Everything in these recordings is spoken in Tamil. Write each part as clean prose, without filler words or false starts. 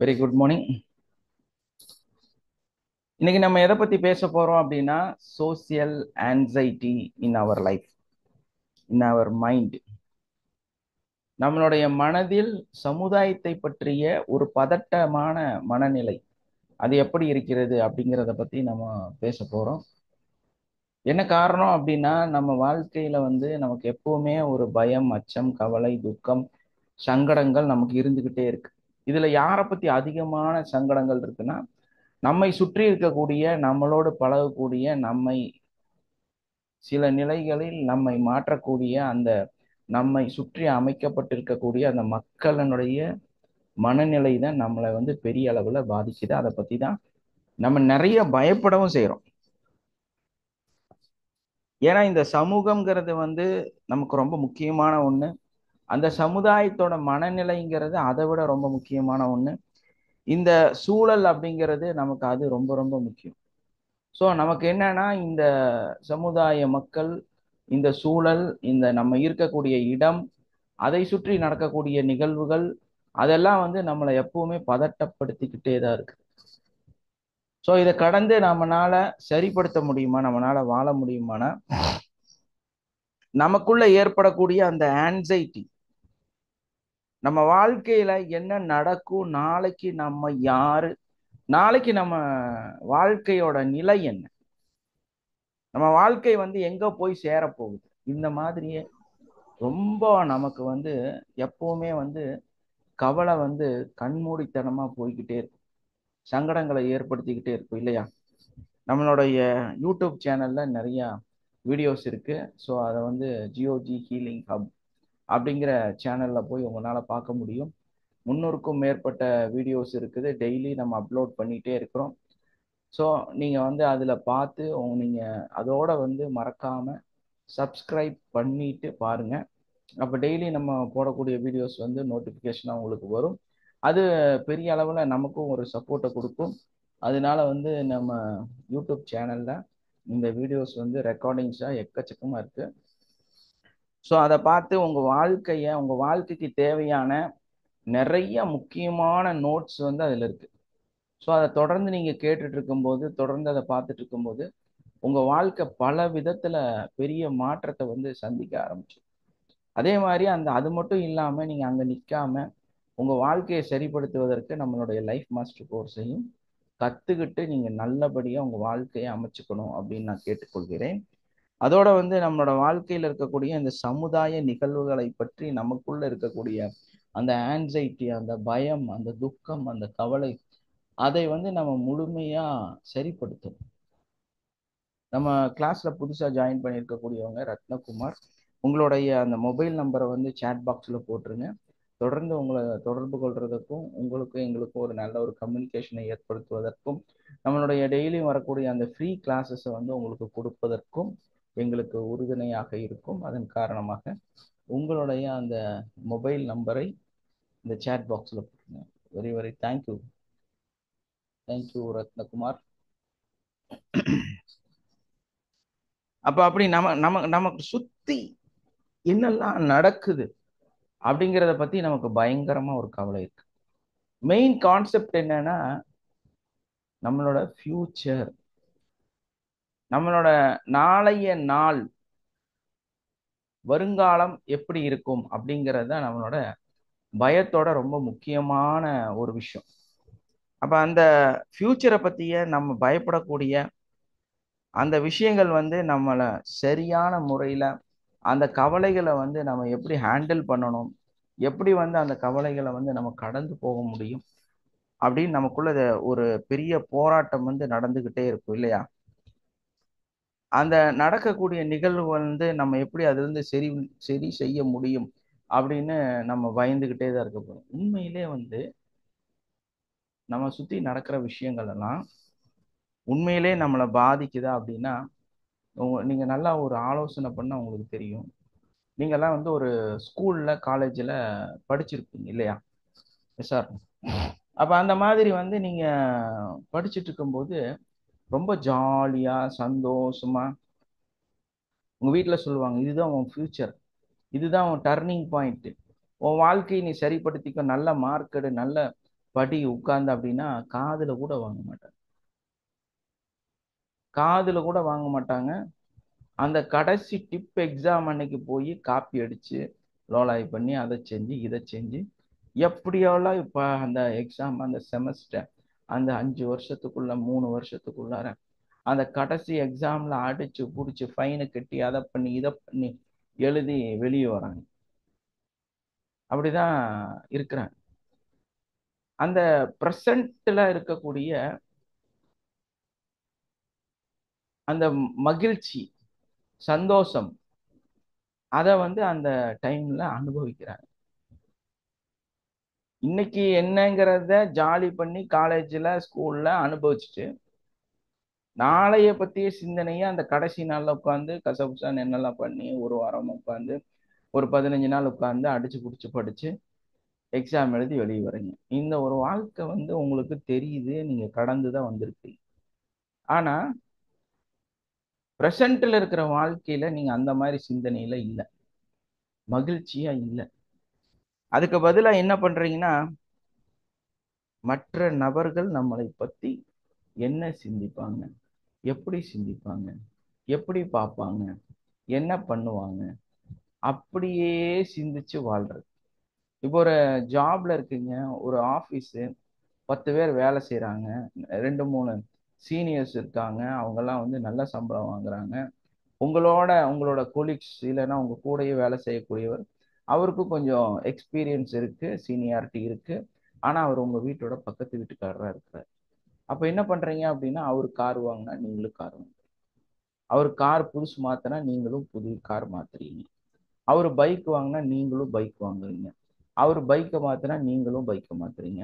Very good morning. இன்னைக்கு நம்ம எதை பத்தி பேச போறோம் அப்படின்னா social anxiety in our life, in our mind. நம்மளுடைய மனதில் சமுதாயத்தை பற்றிய ஒரு பதட்டமான மனநிலை அது எப்படி இருக்கிறது அப்படிங்கிறத பத்தி நம்ம பேச போறோம். என்ன காரணம் அப்படின்னா நம்ம வாழ்க்கையில நமக்கு எப்பவுமே ஒரு பயம், அச்சம், கவலை, துக்கம், சங்கடங்கள் நமக்கு இருந்துகிட்டே இருக்கு. இதுல யாரை பத்தி அதிகமான சங்கடங்கள் இருக்குன்னா, நம்மை சுற்றி இருக்கக்கூடிய, நம்மளோடு பழகக்கூடிய, நம்மை சில நிலைகளில் நம்மை மாற்றக்கூடிய அந்த நம்மை சுற்றி அமைக்கப்பட்டிருக்கக்கூடிய அந்த மக்களினுடைய மனநிலை தான் நம்மளை பெரிய அளவுல பாதிக்குது. அதை பத்தி தான் நம்ம நிறைய பயப்படவும் செய்றோம். ஏன்னா இந்த சமூகம்ங்கிறது நமக்கு ரொம்ப முக்கியமான ஒண்ணு. அந்த சமுதாயத்தோட மனநிலைங்கிறது அதை விட ரொம்ப முக்கியமான ஒண்ணு. இந்த சூழல் அப்படிங்கிறது நமக்கு அது ரொம்ப ரொம்ப முக்கியம். ஸோ நமக்கு என்னன்னா, இந்த சமுதாய மக்கள், இந்த சூழல், இந்த நம்ம இருக்கக்கூடிய இடம், அதை சுற்றி நடக்கக்கூடிய நிகழ்வுகள், அதெல்லாம் நம்மளை எப்பவுமே பதட்டப்படுத்திக்கிட்டே தான் இருக்கு. ஸோ இதை கடந்து நம்மனால சரிப்படுத்த முடியுமா, நம்மனால வாழ முடியுமானா, நமக்குள்ள ஏற்படக்கூடிய அந்த ஆன்சைட்டி, நம்ம வாழ்க்கையில என்ன நடக்கும், நாளைக்கு நம்ம யாரு, நாளைக்கு நம்ம வாழ்க்கையோட நிலை என்ன, நம்ம வாழ்க்கை எங்க போய் சேரப்போகுது, இந்த மாதிரியே ரொம்ப நமக்கு எப்பவுமே கவலை கண்மூடித்தனமா போய்கிட்டே இருக்கும். சங்கடங்களை ஏற்படுத்திக்கிட்டே இருக்கும் இல்லையா? நம்மளுடைய யூடியூப் சேனல்ல நிறைய வீடியோஸ் இருக்கு. ஸோ அதை ஜியோஜி ஹீலிங் ஹப் அப்படிங்கிற சேனல்ல போய் உங்களால பார்க்க முடியும். 300க்கும் மேற்பட்ட வீடியோஸ் இருக்குது. டெய்லி நம்ம அப்லோட் பண்ணிட்டே இருக்கிறோம். ஸோ நீங்க அதுல பார்த்து நீங்க அதோட மறக்காம சப்ஸ்கிரைப் பண்ணிட்டு பாருங்க. அப்போ டெய்லி நம்ம போடக்கூடிய வீடியோஸ் நோட்டிஃபிகேஷனாக உங்களுக்கு வரும். அது பெரிய அளவில் நமக்கும் ஒரு சப்போர்ட்டை கொடுக்கும். அதனால நம்ம யூடியூப் சேனல்ல இந்த வீடியோஸ் ரெக்கார்டிங்ஸாக எக்கச்சக்கமாக இருக்கு. ஸோ அதை பார்த்து உங்கள் வாழ்க்கைக்கு தேவையான நிறைய முக்கியமான நோட்ஸ் அதில் இருக்கு. ஸோ அதை தொடர்ந்து நீங்கள் கேட்டுட்டு இருக்கும்போது, தொடர்ந்து அதை பார்த்துட்டு இருக்கும்போது உங்கள் வாழ்க்கை பல விதத்தில் பெரிய மாற்றத்தை சந்திக்க ஆரம்பிச்சு. அதே மாதிரி அது மட்டும் இல்லாம நீங்க அங்க நிக்காம உங்க வாழ்க்கையை சரிப்படுத்துவதற்கு நம்மளுடைய லைஃப் மாஸ்டர் கோர்ஸையும் கத்துக்கிட்டு நீங்க நல்லபடியா உங்க வாழ்க்கையை அமைச்சுக்கணும் அப்படின்னு நான் கேட்டுக்கொள்கிறேன். அதோட நம்மளோட வாழ்க்கையில இருக்கக்கூடிய இந்த சமுதாய நிகழ்வுகளை பற்றி நமக்குள்ள இருக்கக்கூடிய அந்த ஆன்சைட்டி, அந்த பயம், அந்த துக்கம், அந்த கவலை, அதை நம்ம முழுமையா சரிப்படுத்தணும். நம்ம கிளாஸ்ல புதுசா ஜாயின் பண்ணியிருக்கக்கூடியவங்க ரத்னகுமார், உங்களுடைய அந்த மொபைல் நம்பரை சேட் பாக்ஸ்ல போட்டுருங்க. தொடர்ந்து உங்களை தொடர்பு கொள்றதுக்கும் உங்களுக்கும் எங்களுக்கும் ஒரு நல்ல ஒரு கம்யூனிகேஷனை ஏற்படுத்துவதற்கும் நம்மளுடைய டெய்லி வரக்கூடிய அந்த ஃப்ரீ கிளாஸஸை உங்களுக்கு கொடுப்பதற்கும் எங்களுக்கு உறுதுணையாக இருக்கும். அதன் காரணமாக உங்களுடைய அந்த மொபைல் நம்பரை இந்த சேட் பாக்ஸ்ல போட்டுருங்க. Very very thank you. Thank you Ratnakumar. அப்ப அப்படி நமக்கு சுத்தி என்னெல்லாம் நடக்குது அப்படிங்கிறத பத்தி நமக்கு பயங்கரமா ஒரு கவலை இருக்கு. மெயின் கான்செப்ட் என்னன்னா, நம்மளோட ஃபியூச்சர், நம்மளோட நாளைய நாள், வருங்காலம் எப்படி இருக்கும் அப்படிங்கிறது தான் நம்மளோட பயத்தோட ரொம்ப முக்கியமான ஒரு விஷயம். அப்ப அந்த ஃபியூச்சரை பத்திய நம்ம பயப்படக்கூடிய அந்த விஷயங்கள் நம்மளை சரியான முறையில அந்த கவலைகளை நம்ம எப்படி ஹேண்டில் பண்ணணும், எப்படி அந்த கவலைகளை நம்ம கடந்து போக முடியும் அப்படின்னு நமக்குள்ள ஒரு பெரிய போராட்டம் நடந்துகிட்டே இருக்கும் இல்லையா? அந்த நடக்கக்கூடிய நிகழ்வு நம்ம எப்படி அதுல இருந்து சரி சரி செய்ய முடியும் அப்படின்னு நம்ம பயந்துகிட்டே தான் இருக்க போறோம். உண்மையிலே நம்ம சுத்தி நடக்கிற விஷயங்கள் எல்லாம் உண்மையிலே நம்மளை பாதிக்குதா அப்படின்னா, நீங்க நல்லா ஒரு ஆலோசனை பண்ணா உங்களுக்கு தெரியும். நீங்கெல்லாம் ஒரு ஸ்கூல்ல காலேஜ்ல படிச்சிருப்பீங்க இல்லையா சார்? அப்ப அந்த மாதிரி நீங்க படிச்சுட்டு இருக்கும்போது ரொம்ப ஜாலியா சந்தோஷமா உங்க வீட்டுல சொல்லுவாங்க, இதுதான் உன் ஃபியூச்சர், இதுதான் உன் டர்னிங் பாயிண்ட், உன் வாழ்க்கையை நீ சரிப்படுத்திக்க, நல்ல மார்க் எடு, நல்ல படி உட்கார்ந்து அப்படின்னா காதுல கூட வாங்க மாட்டாங்க. காதுல கூட வாங்க மாட்டாங்க. அந்த கடைசி டிப் எக்ஸாம் அன்னைக்கு போய் காப்பி அடிச்சு லோலாய் பண்ணி அதை செஞ்சு இதை செஞ்சு எப்படியெல்லாம் இப்ப அந்த எக்ஸாம் அந்த செமஸ்டர் அந்த 5 வருஷத்துக்குள்ள 3 வருஷத்துக்குள்ளார அந்த கடைசி எக்ஸாம்ல அடிச்சு புடிச்சு ஃபைனு கட்டி அதை பண்ணி இதை பண்ணி எழுதி வெளியே வராங்க. அப்படிதான் இருக்கிறாங்க. அந்த பிரசன்ட்ல இருக்கக்கூடிய அந்த மகிழ்ச்சி, சந்தோஷம், அதை அந்த டைம்ல அனுபவிக்கிறாங்க. இன்னைக்கு என்னங்கிறத ஜாலி பண்ணி காலேஜ்ல ஸ்கூல்ல அனுபவிச்சுட்டு நாளைய பத்திய சிந்தனையை அந்த கடைசி நாள்ல உட்காந்து கசபுசான்னு என்னெல்லாம் பண்ணி ஒரு வாரம் உட்காந்து ஒரு 15 நாள் உட்காந்து அடிச்சு புடிச்சு படிச்சு எக்ஸாம் எழுதி வெளியே வரீங்க. இந்த ஒரு வாழ்க்கை உங்களுக்கு தெரியுது, நீங்க கடந்துதான் வந்திருக்கீங்க. ஆனா பிரசன்ட்ல இருக்கிற வாழ்க்கையில நீங்க அந்த மாதிரி சிந்தனையில இல்ல, மகிழ்ச்சியா இல்ல. அதுக்கு பதிலா என்ன பண்றீங்கன்னா, மற்ற நபர்கள் நம்மளை பத்தி என்ன சிந்திப்பாங்க, எப்படி சிந்திப்பாங்க, எப்படி பார்ப்பாங்க, என்ன பண்ணுவாங்க, அப்படியே சிந்திச்சு வாழ்றது. இப்போ ஒரு ஜாப்ல இருக்கீங்க, ஒரு ஆபீஸ் 10 பேர் வேலை செய்யறாங்க, 2 3 சீனியர்ஸ் இருக்காங்க, அவங்க எல்லாம் நல்ல சம்பளம் வாங்குறாங்க. உங்களோட கொலீக்ஸ் இல்லைன்னா உங்க கூடயே வேலை செய்யக்கூடியவர், அவருக்கு கொஞ்சம் எக்ஸ்பீரியன்ஸ் இருக்கு, சீனியாரிட்டி இருக்கு, ஆனா அவர் உங்க வீட்டோட பக்கத்து வீட்டுக்காரரா இருக்கிறார். அப்ப என்ன பண்றீங்க அப்படின்னா, அவர் கார் வாங்கினா நீங்களும் கார் வாங்க, அவர் கார் புதுசு மாத்தினா நீங்களும் புது கார் மாத்துறீங்க, அவர் பைக் வாங்கினா நீங்களும் பைக் வாங்குறீங்க, அவர் பைக்கை மாத்தினா நீங்களும் பைக்கை மாத்துறீங்க.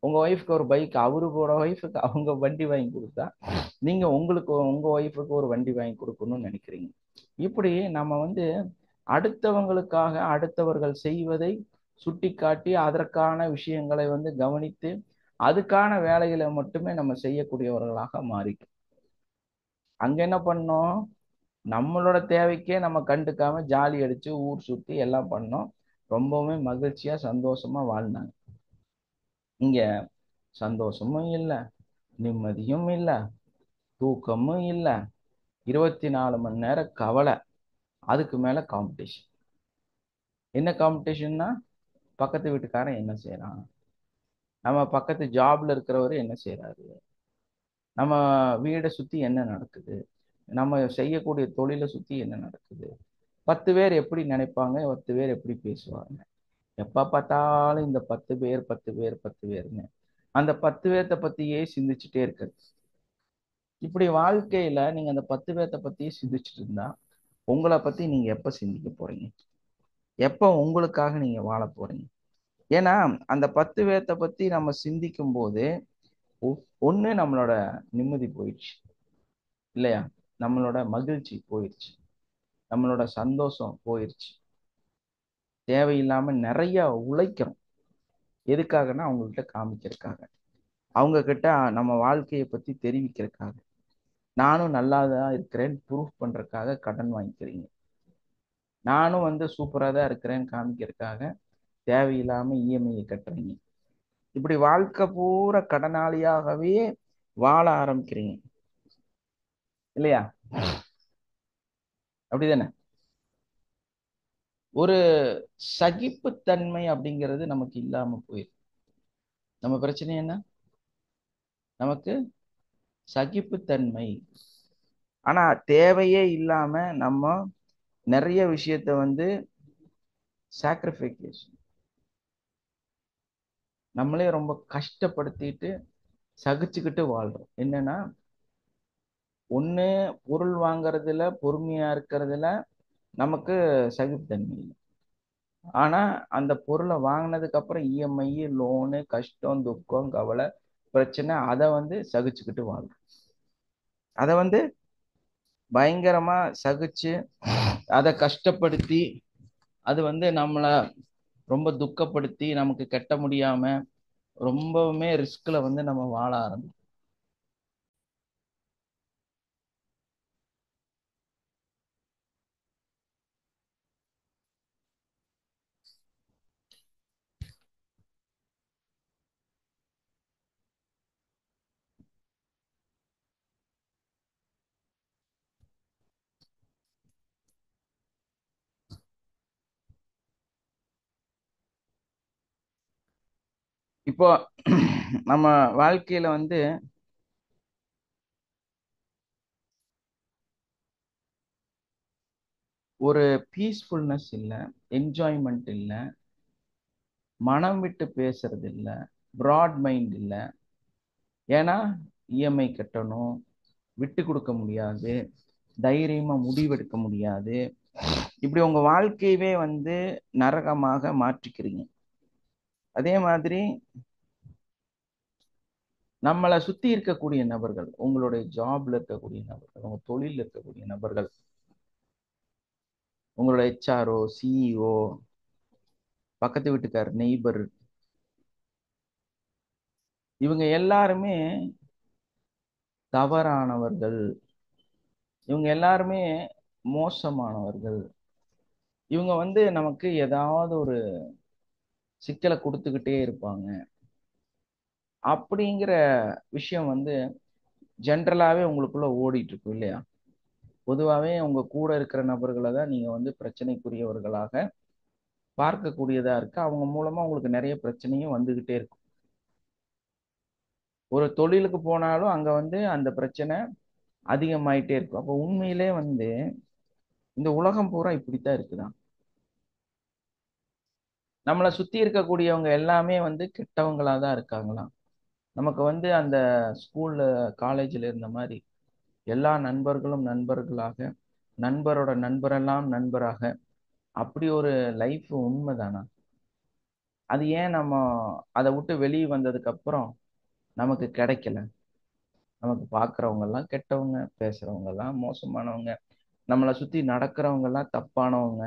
உங்க ஒய்ஃப்க்கு ஒரு பைக், அவருக்கோட ஒய்ஃபுக்கு அவங்க வண்டி வாங்கி கொடுத்தா நீங்க உங்களுக்கு உங்க ஒய்ஃபுக்கு ஒரு வண்டி வாங்கி கொடுக்கணும்னு நினைக்கிறீங்க. இப்படி நம்ம அடுத்தவங்களுக்காக அடுத்தவர்கள் செய்வதை சுட்டி காட்டி அதற்கான விஷயங்களை கவனித்து அதுக்கான வேலைகளை மட்டுமே நம்ம செய்யக்கூடியவர்களாக மாறிட்டோம். அங்க என்ன பண்ணோம், நம்மளோட தேவைக்கே நம்ம கண்டுக்காம ஜாலி அடிச்சு ஊர் சுத்தி எல்லாம் பண்ணோம், ரொம்பவுமே மகிழ்ச்சியா சந்தோஷமா வாழ்ந்தாங்க. இங்க சந்தோஷமும் இல்லை, நிம்மதியும் இல்லை, தூக்கமும் இல்லை, 24 மணி நேரம் கவலை, அதுக்கு மேல காம்படிஷன். என்ன காம்படிஷன்னா, பக்கத்து வீட்டுக்காரன் என்ன செய்யறான், நம்ம பக்கத்து ஜாப்ல இருக்கிறவரு என்ன செய்யறாரு, நம்ம வீடை சுத்தி என்ன நடக்குது, நம்ம செய்யக்கூடிய தொழிலை சுத்தி என்ன நடக்குது, 10 பேர் எப்படி நினைப்பாங்க, 10 பேர் எப்படி பேசுவாங்க, எப்ப பார்த்தாலும் இந்த 10 பேர் 10 பேர் 10 பேர்னு அந்த 10 பேர்த்த பத்தியே சிந்திச்சுட்டே இருக்கிறது. இப்படி வாழ்க்கையில நீங்க அந்த 10 பேர்த்த பத்தியே சிந்திச்சுட்டு இருந்தா உங்களை பத்தி நீங்க எப்ப சிந்திக்க போறீங்க, எப்ப உங்களுக்காக நீங்க வாழ போறீங்க? ஏன்னா அந்த 10 பேர்த்த பத்தி நம்ம சிந்திக்கும் போது ஒண்ணு நம்மளோட நிம்மதி போயிடுச்சு இல்லையா, நம்மளோட மகிழ்ச்சி போயிடுச்சு, நம்மளோட சந்தோஷம் போயிடுச்சு. தேவையில்லாம நிறைய உழைக்கிறோம். எதுக்காகன்னா அவங்ககிட்ட காமிக்கிறதுக்காக, அவங்க கிட்ட நம்ம வாழ்க்கையை பத்தி தெரிவிக்கிறதுக்காக, நானும் நல்லாதான் இருக்கிறேன் ப்ரூஃப் பண்றதுக்காக கடன் வாங்கிக்கிறீங்க. நானும் சூப்பரா தான் இருக்கிறேன்னு காமிக்கிறதுக்காக தேவையில்லாம இஎம்ஐ கட்டுறீங்க. இப்படி வாழ்க்கை பூரா கடனாளியாகவே வாழ ஆரம்பிக்கிறீங்க இல்லையா? அப்படிதானே? ஒரு சகிப்புத்தன்மை அப்படிங்கிறது நமக்கு இல்லாம போயிருக்கு. நம்ம பிரச்சனை என்ன, நமக்கு சகிப்புத்தன்மை. ஆனா தேவையே இல்லாம நம்ம நிறைய விஷயத்த சாக்ரிஃபிகேஷன் நம்மளே ரொம்ப கஷ்டப்படுத்திட்டு சகிச்சுக்கிட்டு வாழ்றோம். என்னன்னா, ஒண்ணு பொருள் வாங்குறதுல பொறுமையா இருக்கிறதுல நமக்கு சகிப்புத்தன்மை இல்லை. ஆனா அந்த பொருளை வாங்கினதுக்கு அப்புறம் இஎம்ஐ, லோனு, கஷ்டம், துக்கம், கவலை, பிரச்சனை, அதை சகிச்சுக்கிட்டு வாழ்றோம். அதை பயங்கரமா சகிச்சு அதை கஷ்டப்படுத்தி அது நம்மளை ரொம்ப துக்கப்படுத்தி நமக்கு கட்ட முடியாம ரொம்பவுமே ரிஸ்க்ல நம்ம வாழ ஆரம்பிச்சோம். இப்போ நம்ம வாழ்க்கையில வந்து ஒரு பீஸ்ஃபுல்னஸ் இல்லை, என்ஜாய்மெண்ட் இல்லை, மனம் விட்டு பேசுறது இல்லை, ப்ராட் மைண்ட் இல்லை. ஏன்னா இஎம்ஐ கட்டணும், விட்டு கொடுக்க முடியாது, தைரியமா முடிவெடுக்க முடியாது. இப்படி உங்க வாழ்க்கையவே வந்து நரகமாக மாற்றிக்கிறீங்க. அதே மாதிரி நம்மளை சுத்தி இருக்கக்கூடிய நபர்கள், உங்களுடைய ஜாப்ல இருக்கக்கூடிய நபர்கள், உங்க தொழில இருக்கக்கூடிய நபர்கள், உங்களோட ஹெச்ஆர்ஓ, சிஇஓ, பக்கத்து வீட்டுக்கார், நெய்பர், இவங்க எல்லாருமே தவறானவர்கள். இவங்க எல்லாருமே மோசமானவர்கள். இவங்க வந்து நமக்கு ஏதாவது ஒரு சிக்கலை கொடுத்துக்கிட்டே இருப்பாங்க. அப்படிங்கிற விஷயம் வந்து ஜென்ரலாவே உங்களுக்குள்ள ஓடிட்டு இருக்கும் இல்லையா? பொதுவாகவே உங்க கூட இருக்கிற நபர்களை தான் நீங்க வந்து பிரச்சனைக்குரியவர்களாக பார்க்கக்கூடியதா இருக்கு. அவங்க மூலமா உங்களுக்கு நிறைய பிரச்சனையும் வந்துகிட்டே இருக்கும். ஒரு தொழிலுக்கு போனாலும் அங்க வந்து அந்த பிரச்சனை அதிகமாயிட்டே இருக்கும். அப்போ உண்மையிலே வந்து இந்த உலகம் பூரா இப்படித்தான் இருக்குதான். நம்மளை சுத்தி இருக்கக்கூடியவங்க எல்லாமே வந்து கெட்டவங்களா தான் இருக்காங்களாம். நமக்கு வந்து அந்த ஸ்கூல்ல காலேஜில் இருந்த மாதிரி எல்லா நண்பர்களும் நண்பர்களாக, நண்பரோட நண்பரெல்லாம் நண்பராக, அப்படி ஒரு லைஃப் உண்மைதானா? அது ஏன் நம்ம அதை விட்டு வெளியே வந்ததுக்கு அப்புறம் நமக்கு கிடைக்கல? நமக்கு பார்க்குறவங்க எல்லாம் கெட்டவங்க, பேசுறவங்க எல்லாம் மோசமானவங்க, நம்மளை சுத்தி நடக்கிறவங்க எல்லாம் தப்பானவங்க.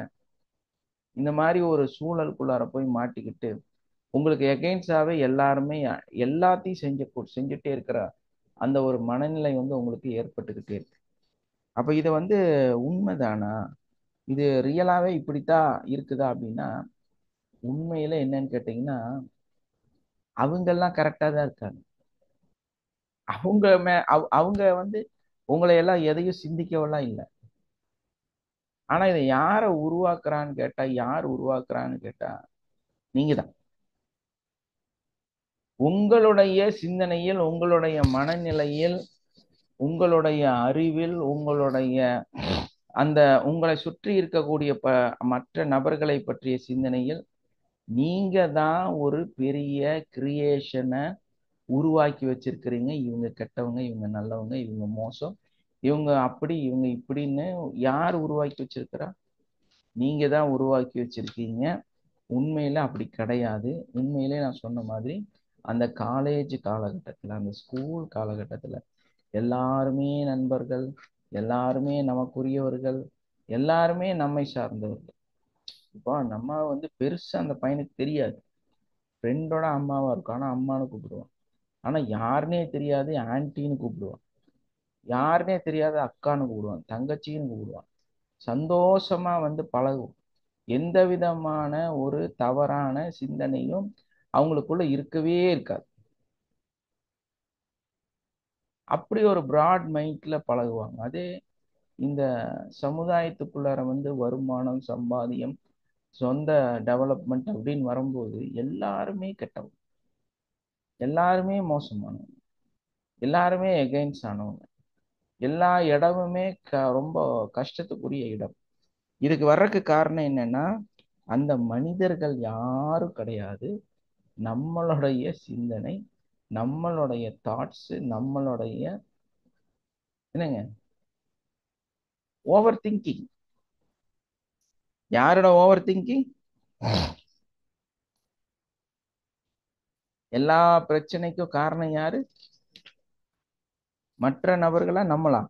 இந்த மாதிரி ஒரு சூழலுக்குள்ளார போய் மாட்டிக்கிட்டு உங்களுக்கு எகெயின்ஸ்டாவே எல்லாருமே எல்லாத்தையும் செஞ்சுட்டே இருக்கிற அந்த ஒரு மனநிலை வந்து உங்களுக்கு ஏற்பட்டுக்கிட்டே இருக்கு. அப்ப இது வந்து உண்மைதானா? இது ரியலாவே இப்படித்தான் இருக்குதா அப்படின்னா, உண்மையில என்னன்னு கேட்டீங்கன்னா, அவங்கெல்லாம் கரெக்டா தான் இருக்காங்க. அவங்க வந்து உங்களை எல்லாம் எதையும் சிந்திக்கவெல்லாம் இல்லை. ஆனா இதை யார உருவாக்குறான்னு கேட்டா, யார் உருவாக்குறான்னு கேட்டா, நீங்க தான். உங்களுடைய சிந்தனையில், உங்களுடைய மனநிலையில், உங்களுடைய அறிவில், உங்களுடைய அந்த உங்களை சுற்றி இருக்கக்கூடிய மற்ற நபர்களை பற்றிய சிந்தனையில் நீங்க தான் ஒரு பெரிய கிரியேஷனை உருவாக்கி வச்சிருக்கிறீங்க. இவங்க கெட்டவங்க, இவங்க நல்லவங்க, இவங்க மோசம், இவங்க அப்படி, இவங்க இப்படின்னு யார் உருவாக்கி வச்சிருக்கிறா? நீங்க தான் உருவாக்கி வச்சிருக்கீங்க. உண்மையில அப்படி கிடையாது. உண்மையிலே நான் சொன்ன மாதிரி அந்த காலேஜ் காலகட்டத்தில், அந்த ஸ்கூல் காலகட்டத்தில் எல்லாருமே நண்பர்கள், எல்லாருமே நமக்குரியவர்கள், எல்லாருமே நம்மை சார்ந்தவர்கள். இப்போ நம்ம வந்து பெருசா அந்த பையனுக்கு தெரியாது, ஃப்ரெண்டோட அம்மாவா இருக்கும், ஆனா அம்மான்னு கூப்பிடுவான். ஆனா யாருன்னே தெரியாது, ஆன்ட்டின்னு கூப்பிடுவான். யாருன்னே தெரியாத அக்கான்னு கூப்பிடுவான், தங்கச்சின்னு கூப்பிடுவான். சந்தோஷமா வந்து பழகுவோம். எந்த விதமான ஒரு தவறான சிந்தனையும் அவங்களுக்குள்ள இருக்கவே இருக்காது. அப்படி ஒரு பிராட் மைண்ட்ல பழகுவாங்க. அதே இந்த சமுதாயத்துக்குள்ளார வந்து வருமானம், சம்பாதியம், சொந்த டெவலப்மெண்ட் அப்படின்னு வரும்போது எல்லாருமே கெட்டவங்க, எல்லாருமே மோசமானவங்க, எல்லாருமே எகெயின்ஸ்ட் ஆனவங்க. எல்லா இடமுமே ரொம்ப கஷ்டத்துக்குரிய இடம். இதுக்கு வர்றதுக்கு காரணம் என்னன்னா, அந்த மனிதர்கள் யாரும் கிடையாது. நம்மளுடைய சிந்தனை, நம்மளுடைய தாட்ஸ், நம்மளுடைய என்னங்க ஓவர் திங்கிங். யாரோட ஓவர் திங்கிங்? எல்லா பிரச்சனைக்கும் காரணம் யாரு? மற்ற நபர்களா, நம்மளா?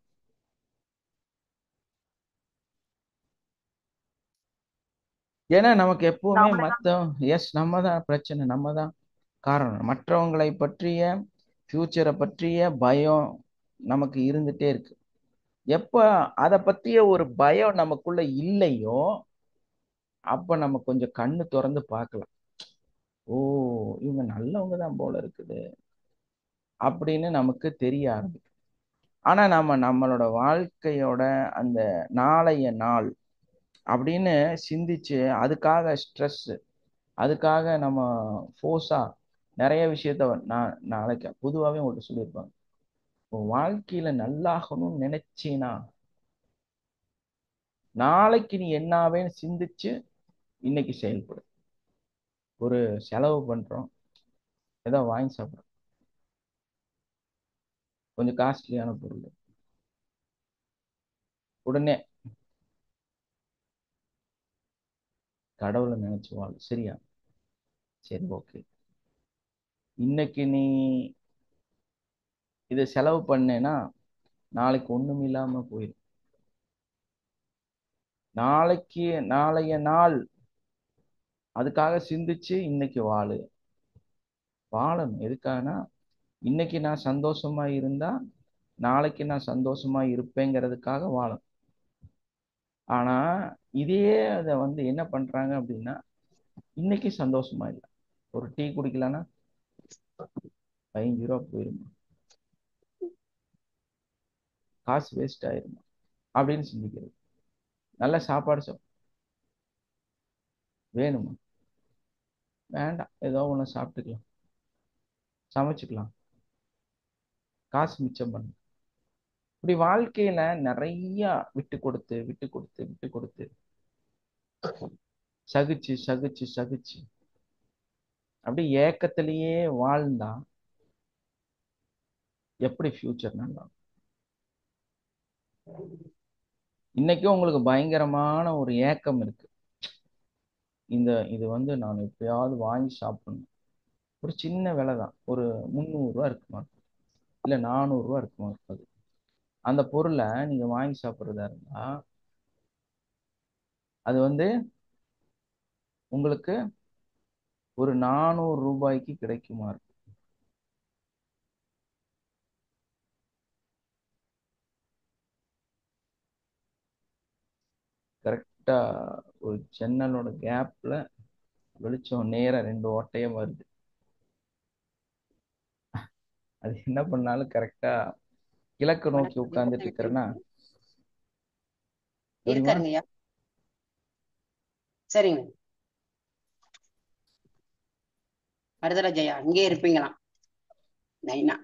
ஏன்னா நமக்கு எப்பவுமே நம்ம தான் பிரச்சனை, நம்ம தான் காரணம். மற்றவங்களை பற்றிய, ஃபியூச்சரை பற்றிய பயம் நமக்கு இருந்துட்டே இருக்கு. எப்ப அதை பற்றிய ஒரு பயம் நமக்குள்ள இல்லையோ, அப்ப நம்ம கொஞ்சம் கண்ணு திறந்து பார்க்கலாம். ஓ, இவங்க நல்லவங்க தான் போல இருக்குது அப்படின்னு நமக்கு தெரிய ஆரம்பிக்கும். ஆனா நம்மளோட வாழ்க்கையோட அந்த நாளைய நாள் அப்படின்னு சிந்திச்சு அதுக்காக ஸ்ட்ரெஸ், அதுக்காக நம்ம ஃபோர்ஸா நிறைய விஷயத்த நான் நாளைக்கு பொதுவாகவே உங்கள்கிட்ட சொல்லியிருப்பாங்க. உன் வாழ்க்கையில நல்லாகணும்னு நினைச்சீனா நாளைக்கு நீ என்னாவேன்னு சிந்திச்சு இன்னைக்கு செயல்படு. ஒரு செலவு பண்றோம், ஏதோ வாங்கி சாப்பிட்றோம், கொஞ்சம் காஸ்ட்லியான பொருள், உடனே கடவுளை நினைச்சு வாழ். சரியா? சரி, ஓகே. இன்னைக்கு நீ இதை செலவு பண்ணேன்னா நாளைக்கு ஒண்ணும் இல்லாம போயிடும். நாளைக்கு நாளைய நாள் அதுக்காக சிந்திச்சு இன்னைக்கு வாழணும். எதுக்காகனா இன்னைக்கு நான் சந்தோஷமா இருந்தா நாளைக்கு நான் சந்தோஷமா இருப்பேங்கிறதுக்காக வாழணும். ஆனா இதே அதை என்ன பண்றாங்க அப்படின்னா, இன்னைக்கு சந்தோஷமா இல்லை, ஒரு டீ குடிக்கலன்னா 15 ரூபா போயிருமா, காசு வேஸ்ட் ஆயிருமா அப்படின்னு சிந்திக்கிறது. நல்ல சாப்பாடு வேணுமா, வேண்டாம், ஏதோ ஒண்ணு சாப்பிட்டுக்கலாம், சமைச்சுக்கலாம், காசு மிச்சம் பண்ணு. இப்படி வாழ்க்கையில நிறைய விட்டு கொடுத்து விட்டு கொடுத்து விட்டு கொடுத்து சகிச்சு சகிச்சு சகிச்சு அப்படி ஏக்கத்திலேயே வாழ்ந்தா எப்படி ஃபியூச்சர் நல்லா இருக்கும்? இன்னைக்கும் உங்களுக்கு பயங்கரமான ஒரு ஏக்கம் இருக்கு. இது நான் எப்பயாவது வாங்கி சாப்பிடணும். ஒரு சின்ன விலை தான், ஒரு 300 ரூபா இருக்குமா, இல்ல 400 ரூபா இருக்குமா இருக்காது. அந்த பொருளை நீங்க வாங்கி சாப்பிட்றதா இருந்தா அது உங்களுக்கு ஒரு 400 ரூபாய்க்கு கிடைக்குமா இருக்கும். கரெக்டா ஒரு ஜன்னலோட கேப்ல வெளிச்சம் நேரா 2 ஓட்டையே வருது. அது என்ன பண்ணாலும் கரெக்டா கிழக்கு நோக்கி வணக்கம். உட்கார்ந்துட்டு இருக்கிறேன்னா தெரியுமா? இருக்காருங்கய்யா. சரிங்க. அடுத்தல ஜெயா இங்கே இருப்பீங்களாம். நைனா.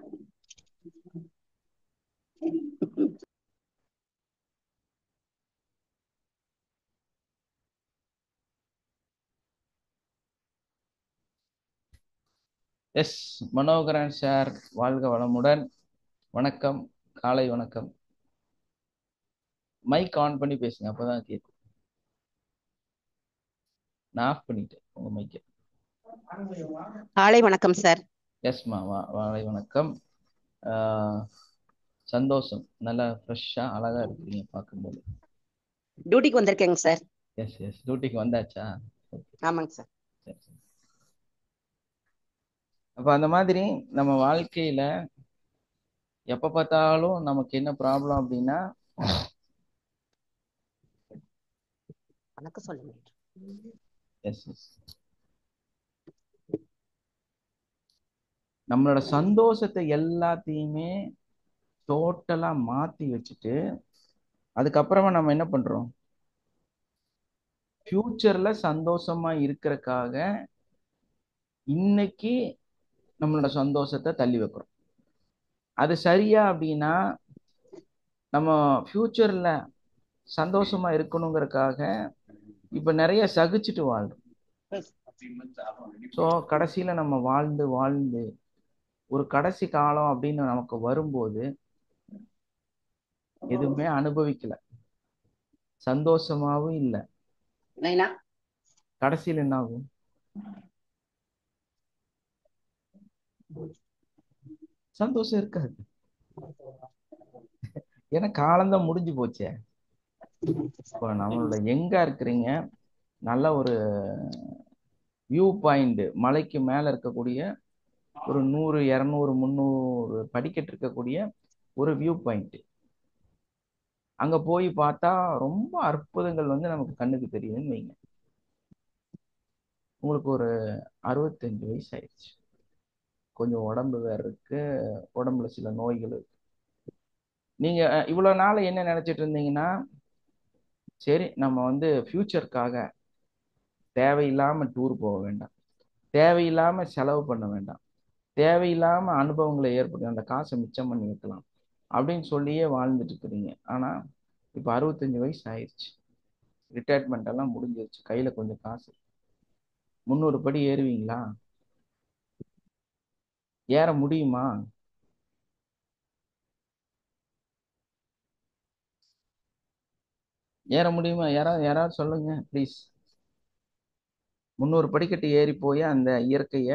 எஸ், மனோகரன் சார், வாழ்க வளமுடன். வணக்கம், காலை வணக்கம். மைக் ஆன் பண்ணி பேசுங்க, அப்பதான் கேட்கும். நான் ஆஃப் பண்ணிட்டேன் உங்க மைக்கை. காலை வணக்கம் சார். எஸ்மா, வாழை வணக்கம். சந்தோஷம், நல்லா ஃப்ரெஷ்ஷா அழகா இருக்கிறீங்க பார்க்கும்போது. டியூட்டிக்கு வந்திருக்கேங்க சார். எஸ் எஸ், டியூட்டிக்கு வந்தாச்சா? ஆமாங்க சார். சரி சரி. அப்ப அந்த மாதிரி நம்ம வாழ்க்கையில எப்ப பார்த்தாலும் நமக்கு என்ன ப்ராப்ளம் அப்படின்னா, வணக்கம் சொல்லுங்க. எஸ் எஸ், நம்மளோட சந்தோஷத்தை எல்லாத்தையுமே டோட்டலா மாத்தி வச்சுட்டு அதுக்கப்புறமா நம்ம என்ன பண்றோம், ஃபியூச்சர்ல சந்தோஷமா இருக்கிறதுக்காக இன்னைக்கு நம்மளோட சந்தோஷத்தை தள்ளி வைக்கிறோம். அது சரியா அப்படின்னா, நம்ம ஃபியூச்சர்ல சந்தோஷமா இருக்கணுங்கிறதுக்காக இப்ப நிறைய சகிச்சுட்டு வாழ்றோம். ஸோ கடைசியில நம்ம வாழ்ந்து வாழ்ந்து ஒரு கடைசி காலம் அப்படின்னு நமக்கு வரும்போது எதுவுமே அனுபவிக்கல, சந்தோஷமாவும் இல்லை. நைனா. கடைசியில் என்ன ஆகும்? சந்தோஷம் இருக்காது. ஏன்னா காலம்தான் முடிஞ்சு போச்சே. இப்போ நம்மளோட எங்க இருக்கிறீங்க, நல்ல ஒரு வியூ பாயிண்ட், மலைக்கு மேல இருக்கக்கூடிய ஒரு 100 200 300 படிக்கட்டு இருக்கக்கூடிய ஒரு வியூ பாயிண்ட். அங்க போய் பார்த்தா ரொம்ப அற்புதங்கள் நமக்கு கண்ணுக்கு தெரியுதுன்னு வைங்க. உங்களுக்கு ஒரு 65 வயசு ஆயிடுச்சு, கொஞ்சம் உடம்பு வேற இருக்கு, உடம்புல சில நோய்கள் இருக்கு. நீங்க இவ்வளவு நாள் என்ன நினைச்சிட்டு இருந்தீங்கன்னா, சரி நம்ம ஃபியூச்சருக்காக தேவையில்லாம டூர் போக வேண்டாம், தேவையில்லாம செலவு பண்ண வேண்டாம், தேவையில்லாம அனுபவங்களை ஏற்படுத்தி அந்த காசை மிச்சம் பண்ணி வைக்கலாம் அப்படின்னு சொல்லியே வாழ்ந்துட்டு இருக்கிறீங்க. ஆனா இப்ப 65 வயசு ஆயிடுச்சு, ரிட்டையர்மெண்ட் எல்லாம் முடிஞ்சிருச்சு, கையில கொஞ்சம் காசு. 300 படி ஏறுவீங்களா? ஏற முடியுமா? ஏற முடியுமா? யாராவது யாராவது சொல்லுங்க ப்ளீஸ். 300 படிக்கட்டு ஏறி போய் அந்த இயற்கைய,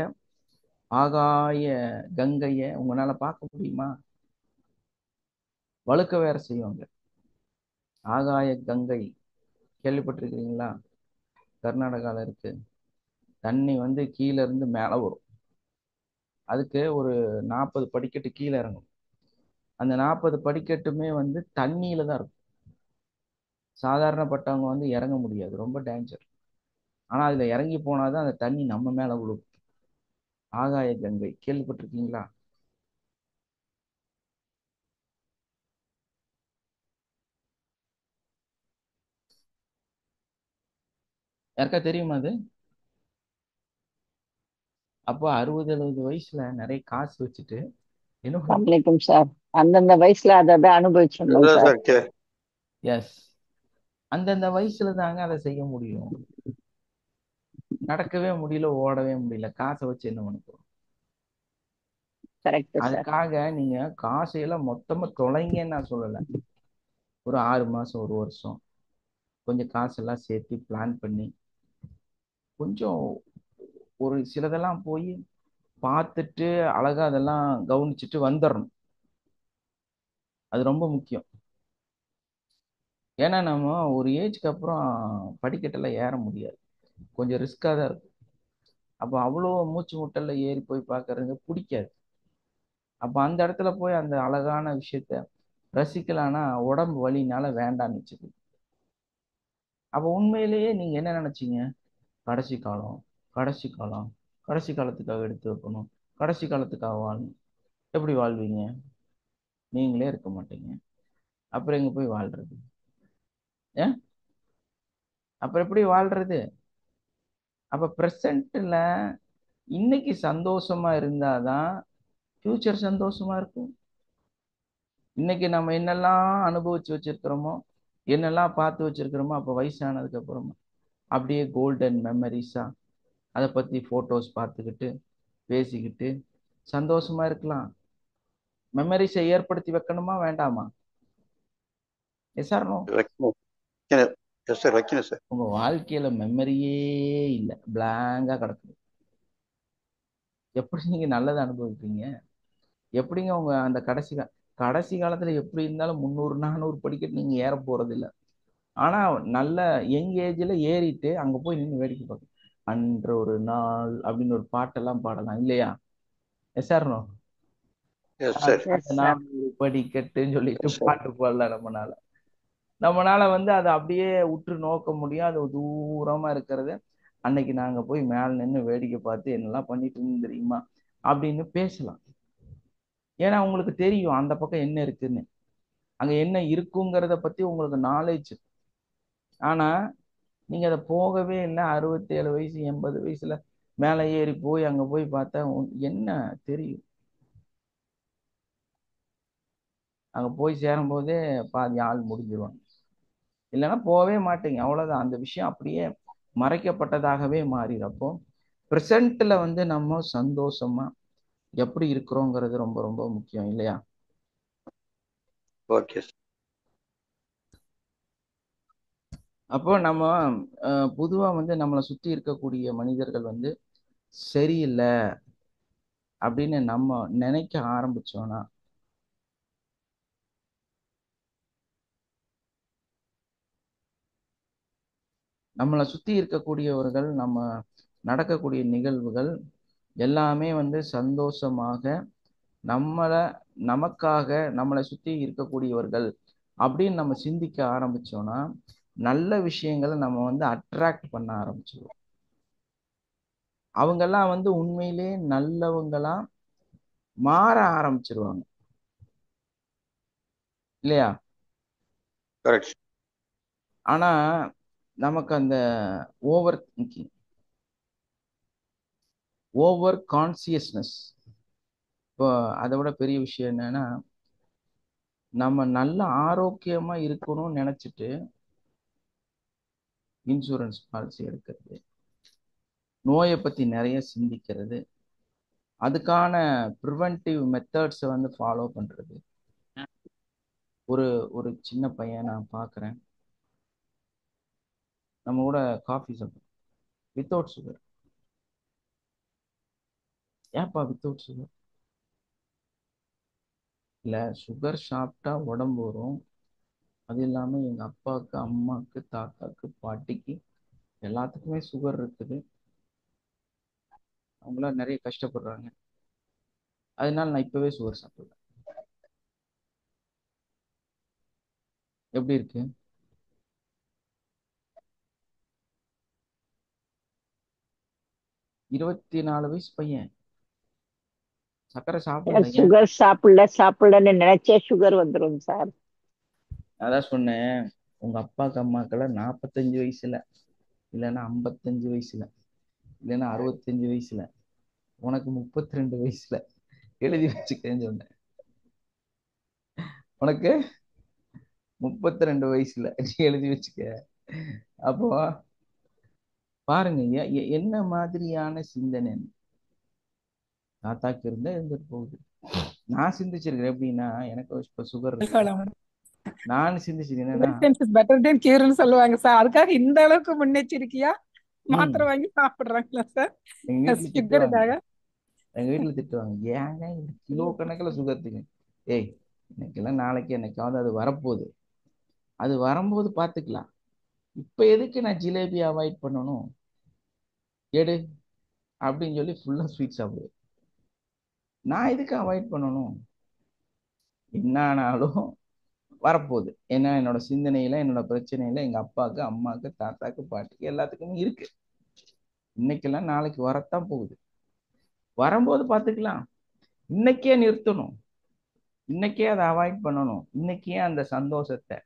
ஆகாய கங்கைய உங்களால பார்க்க முடியுமா? வழுக்க வேற செய்வாங்க. ஆகாய கங்கை கேள்விப்பட்டிருக்கிறீங்களா? கர்நாடகால இருக்கு. தண்ணி வந்து கீழ இருந்து மேல வரும். அதுக்கு ஒரு 40 படிக்கட்டு கீழே இறங்கும். அந்த 40 படிக்கட்டுமே வந்து தண்ணியில தான் இருக்கும். சாதாரணப்பட்டவங்க வந்து இறங்க முடியாது, ரொம்ப டேஞ்சர். ஆனா அதுல இறங்கி போனாதான் அந்த தண்ணி நம்ம மேல விழும். ஆகாய கங்கை கேள்விப்பட்டிருக்கீங்களா? யாருக்கா தெரியுமா அது? அப்போ 60 70 வயசுல நிறைய காசு வச்சுட்டு என்ன பண்ணும்? வணக்கம் சார். அந்தந்த வயசுல அதை அனுபவிச்சிடணும் அதுதான் சார். சார் எஸ், அந்தந்த வயசுல தாங்க அதை செய்ய முடியும். நடக்கவே முடியல, ஓடவே முடியல, காசை வச்சு என்ன பண்ண போறோம்? Correct sir. அதுக்காக நீங்க காசையெல்லாம் மொத்தமா தொலைங்கன்னு நான் சொல்லல. ஒரு 6 மாசம், ஒரு வருஷம் கொஞ்சம் காசெல்லாம் சேர்த்து பிளான் பண்ணி கொஞ்சம் ஒரு சிலதெல்லாம் போய் பார்த்துட்டு அழகா அதெல்லாம் கவனிச்சுட்டு வந்துடணும். அது ரொம்ப முக்கியம். ஏன்னா நம்ம ஒரு ஏஜ்க்கு அப்புறம் படிக்கட்டெல்லாம் ஏற முடியாது, கொஞ்சம் ரிஸ்காக தான் இருக்கும். அப்போ அவ்வளோ மூச்சு முட்டல்ல ஏறி போய் பார்க்கறதுங்க பிடிக்காது. அப்போ அந்த இடத்துல போய் அந்த அழகான விஷயத்த ரசிக்கலான்னா உடம்பு வலினால வேண்டான்னு வச்சுக்கு. அப்போ உண்மையிலேயே நீங்க என்ன நினைச்சீங்க? கடைசி காலம், கடைசி காலம், கடைசி காலத்துக்காக எடுத்து வைக்கணும், கடைசி காலத்துக்காக வாழணும். எப்படி வாழ்வீங்க? நீங்களே இருக்க மாட்டீங்க, அப்புறம் எங்க போய் வாழ்றது? ஏன்? அப்புறம் எப்படி வாழ்றது? அப்ப பிரசன்ட்ல இன்னைக்கு சந்தோஷமா இருந்தாதான் ஃபியூச்சர் சந்தோஷமா இருக்கும். இன்னைக்கு நம்ம என்னெல்லாம் அனுபவிச்சு வச்சிருக்கிறோமோ, என்னெல்லாம் பார்த்து வச்சிருக்கிறோமோ, அப்போ வயசானதுக்கு அப்புறமா அப்படியே கோல்டன் மெமரிஸா அதை பத்தி போட்டோஸ் பார்த்துக்கிட்டு பேசிக்கிட்டு சந்தோஷமா இருக்கலாம். மெமரிஸை ஏற்படுத்தி வைக்கணுமா வேண்டாமா? Yes or no? வைக்கணும். எஸ் சார், வைக்கணும் சார். உங்க வாழ்க்கையில மெமரியே இல்லை, பிளாங்கா கிடக்குது. எப்படி நீங்க நல்லதை அனுபவிப்பீங்க? எப்படிங்க உங்க அந்த கடைசி காலத்துல எப்படி இருந்தாலும் 300 400 படிக்கட்டு நீங்க ஏற போறது இல்லை. ஆனா நல்ல யங் ஏஜ்ல ஏறிட்டு அங்க போய் நின்று வேடிக்கை பார்க்கணும். அன்று ஒரு நாள் அப்படின்னு ஒரு பாட்டெல்லாம் பாடலாம் இல்லையா? Yes or no? Yes sir. அந்த 400 படிக்கட்டுன்னு சொல்லிட்டு பாட்டு பாடலாம். நம்மனால வந்து அதை அப்படியே உற்று நோக்க முடியும். அது தூரமா இருக்கிறது. அன்னைக்கு நாங்க போய் மேல நின்று வேடிக்கை பார்த்து என்னெல்லாம் பண்ணிட்டு இருந்தோம் தெரியுமா அப்படின்னு பேசலாம். ஏன்னா உங்களுக்கு தெரியும் அந்த பக்கம் என்ன இருக்குன்னு, அங்க என்ன இருக்குங்கிறத பத்தி உங்களுக்கு நாலேஜ். ஆனா நீங்க அதை போகவே இல்லை. 67 வயசு 80 வயசுல மேலே ஏறி போய் அங்க போய் பார்த்தா என்ன தெரியும்? அங்க போய் சேரும் போதே பாதி ஆள் முடிஞ்சிருவாங்க, இல்லைன்னா போகவே மாட்டீங்க. அவ்வளவுதான், அந்த விஷயம் அப்படியே மறைக்கப்பட்டதாகவே மாறிடும். அப்போ ப்ரெசண்ட்ல வந்து நம்ம சந்தோஷமா எப்படி இருக்கிறோங்கிறது ரொம்ப ரொம்ப முக்கியம் இல்லையா? Okay sir. அப்போ நம்ம பொதுவா வந்து நம்மளை சுத்தி இருக்கக்கூடிய மனிதர்கள் வந்து சரியில்லை அப்படின்னு நம்ம நினைக்க ஆரம்பிச்சோம்னா நம்மளை சுத்தி இருக்கக்கூடியவர்கள், நம்ம நடக்கக்கூடிய நிகழ்வுகள் எல்லாமே வந்து சந்தோஷமாக நம்மளை, நமக்காக, நம்மளை சுத்தி இருக்கக்கூடியவர்கள் அப்படின்னு நம்ம சிந்திக்க ஆரம்பிச்சோம்னா நல்ல விஷயங்களை நம்ம வந்து அட்ராக்ட் பண்ண ஆரம்பிச்சிடுவோம். அவங்கெல்லாம் வந்து உண்மையிலே நல்லவங்களா மாற ஆரம்பிச்சிருவாங்க இல்லையா? கரெக்ட். ஆனா நமக்கு அந்த ஓவர் திங்கிங், ஓவர் கான்சியஸ்னஸ். இப்போ அதை விட பெரிய விஷயம் என்னன்னா, நம்ம நல்ல ஆரோக்கியமா இருக்கணும்னு நினைச்சிட்டு இன்சூரன்ஸ் பாலிசி எடுக்கிறது, நோயை பத்தி நிறைய சிந்திக்கிறது, அதுக்கான ப்ரிவென்டிவ் மெத்தட்ஸை வந்து ஃபாலோ பண்றது. ஒரு ஒரு சின்ன பையன் நான் பார்க்குறேன், நம்ம கூட காஃபி சாப்பிடும் வித்தவுட் சுகர். ஏன்ப்பா வித்தவுட் சுகர்? இல்லை, சுகர் சாப்பிட்டா உடம்பு வரும். அது இல்லாமல் எங்கள் அப்பாவுக்கு, அம்மாவுக்கு, தாத்தாக்கு, பாட்டிக்கு எல்லாத்துக்குமே சுகர் இருக்குது. அவங்களாம் நிறைய கஷ்டப்படுறாங்க. அதனால நான் இப்பவே சுகர் சாப்பிடுவேன். எப்படி இருக்கு? 24 வயசு பையன் சர்க்கரை சாப்பிடல. ஏன்? சுகர் சாப்பிடலன்னு நினைச்சே சுகர் வந்துரும் சார். அதான் சொன்னேன், உங்க அப்பாக்கு அம்மாக்கெல்லாம் 45 வயசுல, இல்லைன்னா 55 வயசுல, இல்லைன்னா 65 வயசுல, உனக்கு 32 வயசுல எழுதி வச்சுக்கன்னு சொன்னேன். உனக்கு 32 வயசுல நீ எழுதி வச்சுக்க. அப்போ பாருங்க, என்ன மாதிரியான சிந்தனை தாத்தாக்கு இருந்தா இருந்துட்டு போகுது. நான் சிந்திச்சிருக்கிறேன் எப்படின்னா, எனக்கு இப்ப சுகர் இருக்கு. நான் சிந்திச்சிருக்கேன் என்னன்னா, Prevention is better than cure ன்னு சொல்லுவாங்க சார். அதுக்காக இந்த அளவுக்கு முன்னெச்சரிக்கையா மாத்திரை வாங்கி சாப்பிடுறாங்களா சார் எங்க வீட்டுல திட்டுவாங்க. சுகருக்காக? எங்க வீட்டுல திட்டுவாங்க, ஏங்க கிலோ கணக்குல சுகர் திங்க. ஏய், இன்னைக்கெல்லாம் நாளைக்கு என்னைக்காவது அது வரப்போகுது, அது வரும்போது பார்த்துக்கலாம். இப்ப எதுக்கு நான் ஜிலேபி அவாய்ட் பண்ணணும்? எடு அப்படின்னு சொல்லி ஃபுல்லா ஸ்வீட் சாப்பிடுவேன். நான் எதுக்கு அவாய்ட் பண்ணணும்? என்ன ஆனாலும் வரப்போகுது. ஏன்னா என்னோட சிந்தனையில, என்னோட பிரச்சனையில எங்க அப்பாவுக்கு, அம்மாவுக்கு, தாத்தாக்கு, பாட்டிக்கு எல்லாத்துக்குமே இருக்கு. இன்னைக்கெல்லாம் நாளைக்கு வரத்தான் போகுது. வரும்போது பார்த்துக்கலாம். இன்னைக்கே நிறுத்தணும், இன்னைக்கே அதை அவாய்ட் பண்ணணும், இன்னைக்கே அந்த சந்தோஷத்தை,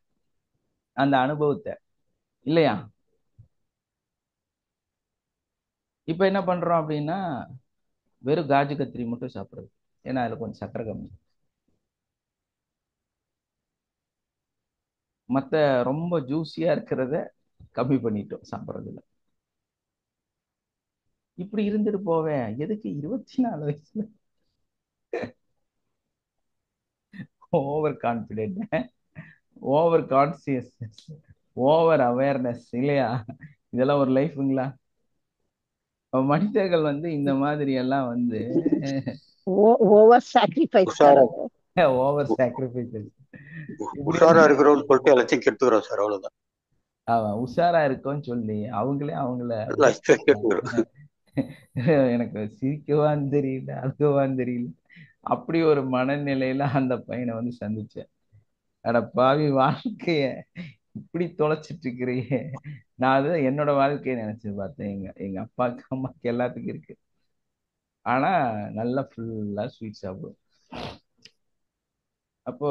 அந்த அனுபவத்தை, இல்லையா? இப்ப என்ன பண்றோம் அப்படின்னா, வெறும் காஜு கத்திரி மட்டும் சாப்பிடுறது. ஏன்னா அதுல கொஞ்சம் சக்கரை கம்மி. மற்ற ரொம்ப ஜூஸியா இருக்கிறத கம்மி பண்ணிட்டோம் சாப்பிட்றதுல. இப்படி இருந்துட்டு போவேன். எதுக்கு 24 வயசுல over confident, over consciousness, over awareness, இல்லையா? இதெல்லாம் ஒரு லைஃபுங்களா? மனிதர்கள் வந்து இந்த மாதிரி எல்லாம் வந்து ஓவர் சாக்ரிஃபைஸ் உஷாரா ஓவர் சாக்ரிஃபைசஸ். உஷாரா இருக்கிறோம்னு சொல்லிட்டு எல்லாத்தையும் கெடுத்துக்கிறோம் சார், அவ்வளவுதான். அவன் உஷாரா இருக்கோன்னு சொல்லி அவங்களே அவங்கள எல்லாத்தையும் கெடுத்துக்கிறோம். எனக்கு சிரிக்கவான்னு தெரியல, அழுகவான்னு தெரியல. அப்படி ஒரு மனநிலையில அந்த பையனை வந்து சந்திச்சேன். அட பாவி, வாழ்க்கைய இப்படி தொலைச்சிட்டு இருக்கிறியே. நான் அது என்னோட வாழ்க்கையை நினைச்சு பார்த்தேன். எங்க எங்க அப்பாவுக்கு, அம்மாவுக்கு எல்லாத்துக்கும் இருக்கு. ஆனா நல்லா ஃபுல்லா ஸ்வீட் சாப்பிடுவோம். அப்போ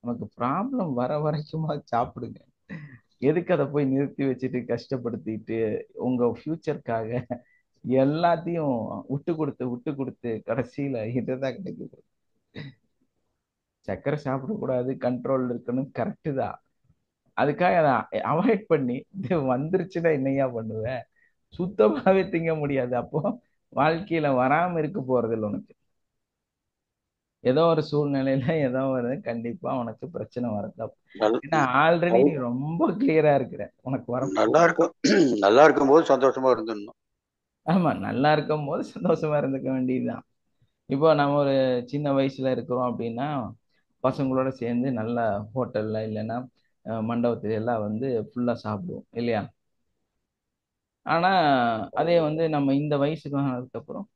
நமக்கு ப்ராப்ளம் வர வரைக்குமா சாப்பிடுங்க. எதுக்கு அதை போய் நிறுத்தி வச்சுட்டு கஷ்டப்படுத்திட்டு உங்க ஃபியூச்சருக்காக எல்லாத்தையும் விட்டு கொடுத்து கடைசியில இதுதான் கிடைக்குது. சர்க்கரை சாப்பிடக்கூடாது, கண்ட்ரோல் இருக்கணும், கரெக்டு தான். அதுக்காக அதை அவாய்ட் பண்ணி இது வந்துருச்சுன்னா என்னையா பண்ணுவேன்? சுத்தமாவே திங்க முடியாது. அப்போ வாழ்க்கையில வராம இருக்க போறது இல்லை உனக்கு. ஏதோ ஒரு சூழ்நிலையில ஏதோ ஒரு கண்டிப்பா உனக்கு பிரச்சனை வரதான். ஏன்னா ஆல்ரெடி நீ ரொம்ப கிளியரா இருக்கிற, உனக்கு வர நல்லா இருக்கும். நல்லா இருக்கும் போது சந்தோஷமா இருந்துடணும். ஆமா, நல்லா இருக்கும் போது சந்தோஷமா இருந்துக்க வேண்டியதுதான். இப்போ நம்ம ஒரு சின்ன வயசுல இருக்கிறோம் அப்படின்னா, பசங்களோட சேர்ந்து நல்ல ஹோட்டல்ல இல்லைன்னா மண்டபத்துல எல்லாம் வந்து ஃபுல்லா சாப்பிடுவோம், இல்லையா? ஆனா அதே வந்து நம்ம இந்த வயசுக்கு ஆனதுக்கப்புறம்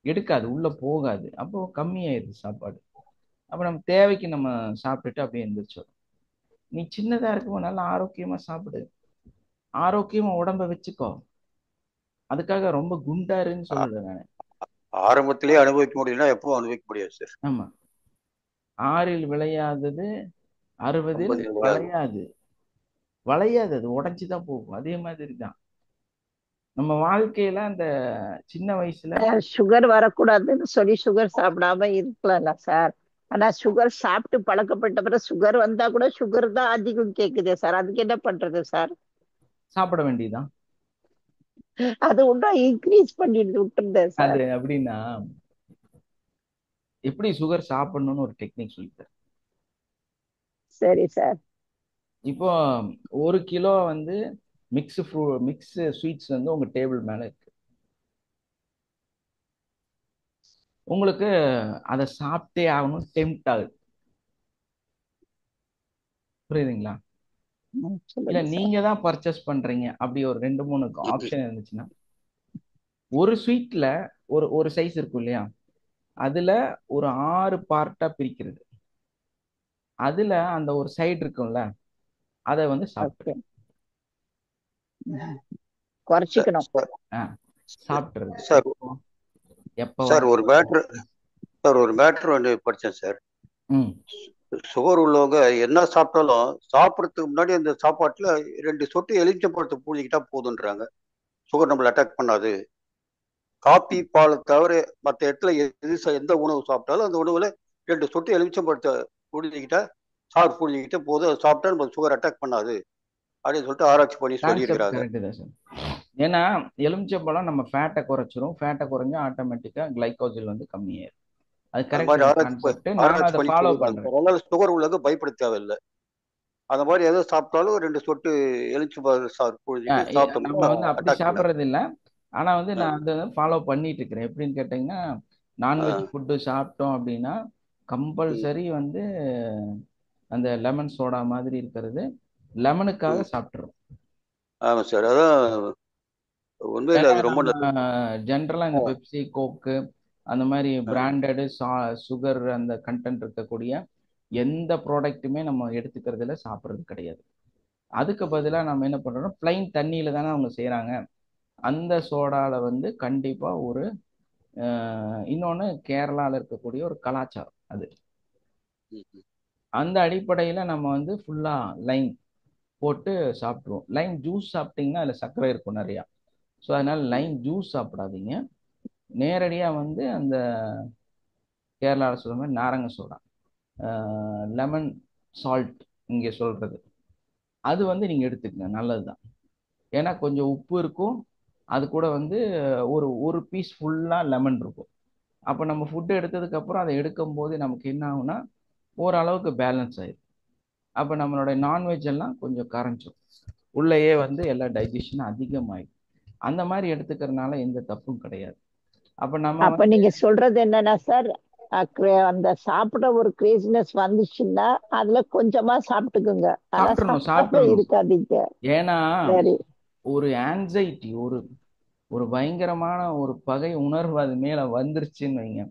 எடுக்காது, உள்ள போகாது. அப்போ கம்மியாயிருது சாப்பாடு. அப்ப நம்ம தேவைக்கு நம்ம சாப்பிட்டுட்டு அப்படியே எந்திரிச்சோம். நீ சின்னதா இருக்கும்போது நல்லா ஆரோக்கியமா சாப்பிடு, ஆரோக்கியமா உடம்ப வச்சுக்கோ. அதுக்காக ரொம்ப குண்டாருன்னு சொல்லல நான். ஆரம்பத்திலேயே அனுபவிக்க முடியும்னா எப்பவும் அனுபவிக்க முடியாது சார். ஆமா, 6ல் விளையாதது 60ல் 50 வளையாது. வளையாது, அது உடைஞ்சுதான் போகும். அதே மாதிரி தான் நம்ம வாழ்க்கையில அந்த சின்ன வயசுல சுகர் வரக்கூடாதுன்னு சொல்லி சுகர் சாப்பிடாம இருக்கலாம்ல சார். ஆனா சுகர் சாப்பிட்டு பழக்கப்பட்ட பிறகு சுகர் வந்தா கூட சுகர் தான் அதிகம் கேக்குதே சார். அதுக்கு என்ன பண்றது சார்? சாப்பிட வேண்டியதுதான். அது ஒன்றும் இன்க்ரீஸ் பண்ணிட்டு விட்டுருந்தேன் சார். அது அப்படின்னா எப்படி சுகர் சாப்பிடணும்னு ஒரு டெக்னிக் சொல்லித்தரேன். சரி சார். இப்போ 1 கிலோ வந்து மிக்ஸ் ஸ்வீட்ஸ் வந்து உங்க டேபிள் மேல இருக்கு. உங்களுக்கு அதை சாப்பிட்டே ஆகணும், டெம்ட் ஆகுது. புரியுதுங்களா? இல்ல சொல்லுங்க சார். நீங்க தான் பர்ச்சேஸ் பண்றீங்க, அப்படி ஒரு 2 3 ஆப்ஷன் இருந்துச்சுன்னா ஒரு ஸ்வீட்ல ஒரு ஒரு சைஸ் இருக்கும் இல்லையா, அதுல ஒரு 6 பார்ட்டா பிரிக்கிறது. அதுல அந்த ஒரு சைடு இருக்கும்ல, அதை வந்து ஓகே. சாப்பிட்டுரு. சார் குறைச்சிக்கணும். சார் ஆஹ் சாப்பிட்டுறது. சார் எப்போ சார் ஒரு மேட்ரு ஒன்று படித்தேன் சார். ம் சுகர் உள்ளவங்க என்ன சாப்பிட்டாலும் சாப்பிட்றதுக்கு முன்னாடி அந்த சாப்பாட்டுல 2 சொட்டு எலுமிச்சம்பழத்தை பூஞ்சிக்கிட்டா போதுன்றாங்க. சுகர் நம்மளை அட்டாக் பண்ணாது. காபி பால் தவிர மற்ற இடத்துல எந்த உணவு சாப்பிட்டாலும் அந்த உணவுல 2 சொட்டு எலுமிச்சம்பழத்தை பூஞ்சிக்கிட்டா பூஞ்சிக்கிட்டா போதும். அதை சாப்பிட்டா நம்ம சுகர் அட்டாக் பண்ணாது அப்படின்னு சொல்லிட்டு ஆராய்ச்சி பண்ணி கான்செப்ட் சொல்லியிருக்கிறாங்க. கரெக்டு தான் சார். ஏன்னா எலுமிச்சம்பழம் நம்ம ஃபேட்டை குறைச்சிரும். ஃபேட்டை குறைஞ்சா ஆட்டோமேட்டிக்கா கிளைகோஜல் வந்து கம்மியாயிரும். அது அந்த மாதிரி கரெக்ட் கான்செப்ட். நானும் ஆராய்ச்சி அதை பண்ணி ஃபாலோ சொல்லியிருக்காங்க பண்றேன். சார். அதனால சுகர் உள்ளவங்க பயப்பட தேவையில்லை. அந்த மாதிரி எதை சாப்பிட்டாலும் 2 சொட்டு எலுமிச்சம்பழம் பூஞ்சிக்கிட்டு நம்ம சாப்பிட்டோம்னா வந்து அப்படி அட்டாக் பண்ணாது. சாப்பிட்றது இல்லை. ஆனா வந்து நான் அதை ஃபாலோ பண்ணிட்டு இருக்கிறேன். எப்படின்னு கேட்டீங்கன்னா, நான்வெஜ் ஃபுட்டு சாப்பிட்டோம் அப்படின்னா கம்பல்சரி வந்து அந்த லெமன் சோடா மாதிரி இருக்கிறது லெமனுக்காக சாப்பிட்றோம். ஆமா சார். அதான் உண்மையில ஏன்னா அது ரொம்ப நம்ம நல்லது. ஜென்ரலா இந்த பெப்சி, கோக்கு அந்த மாதிரி பிராண்டடு சுகர் அந்த கண்டென்ட் இருக்கக்கூடிய எந்த ப்ராடக்ட்டுமே நம்ம எடுத்துக்கிறதுல சாப்பிட்றது கிடையாது. அதுக்கு பதிலாக நம்ம என்ன பண்றோம், பிளைன் தண்ணியில தானே அவங்க செய்யறாங்க. அந்த சோடால வந்து கண்டிப்பா ஒரு இன்னொன்று கேரளாவில் இருக்கக்கூடிய ஒரு கலாச்சாரம் அது. அந்த அடிப்படையில நம்ம வந்து ஃபுல்லா லைம் போட்டு சாப்பிட்ருவோம். லைம் ஜூஸ் சாப்பிட்டீங்கன்னா அதில் சர்க்கரை இருக்கும் நிறையா. ஸோ அதனால லைம் ஜூஸ் சாப்பிடாதீங்க. நேரடியாக வந்து அந்த கேரளாவில் சொல்ற மாதிரி நாரங்க சோடா, லெமன் சால்ட் இங்கே சொல்றது, அது வந்து நீங்கள் எடுத்துக்கங்க, நல்லது தான். ஏன்னா கொஞ்சம் உப்பு இருக்கும், அது கூட வந்து ஒரு ஒரு பீஸ் ஃபுல்லாக லெமன் இருக்கும். அப்போ நம்ம ஃபுட்டு எடுத்ததுக்கப்புறம் அதை எடுக்கும்போது நமக்கு என்ன ஆகும்னா ஓரளவுக்கு பேலன்ஸ் ஆயிடும். அப்போ நம்மளோட நான்வெஜ் எல்லாம் கொஞ்சம் கரைஞ்சிடும், உள்ளேயே வந்து எல்லா டைஜஷனும் அதிகமாயிடும். அந்த மாதிரி எடுத்துக்கிறதுனால எந்த தப்பும் கிடையாது. அப்போ நம்ம அப்ப வந்து நீங்க சொல்றது என்னன்னா சார், அந்த சாப்பிட ஒரு கிரேசினஸ் வந்துச்சுன்னா அதுல கொஞ்சமா சாப்பிட்டுக்குங்க. ஆனா சாப்பிடாம சாப்பிட்டுறணும். இருக்காதீங்க. ஏன்னா சரி. ஒரு ஆங்ஸைட்டி, ஒரு பயங்கரமான ஒரு பகை உணர்வு அது மேல வந்துருச்சுன்னு வைங்க,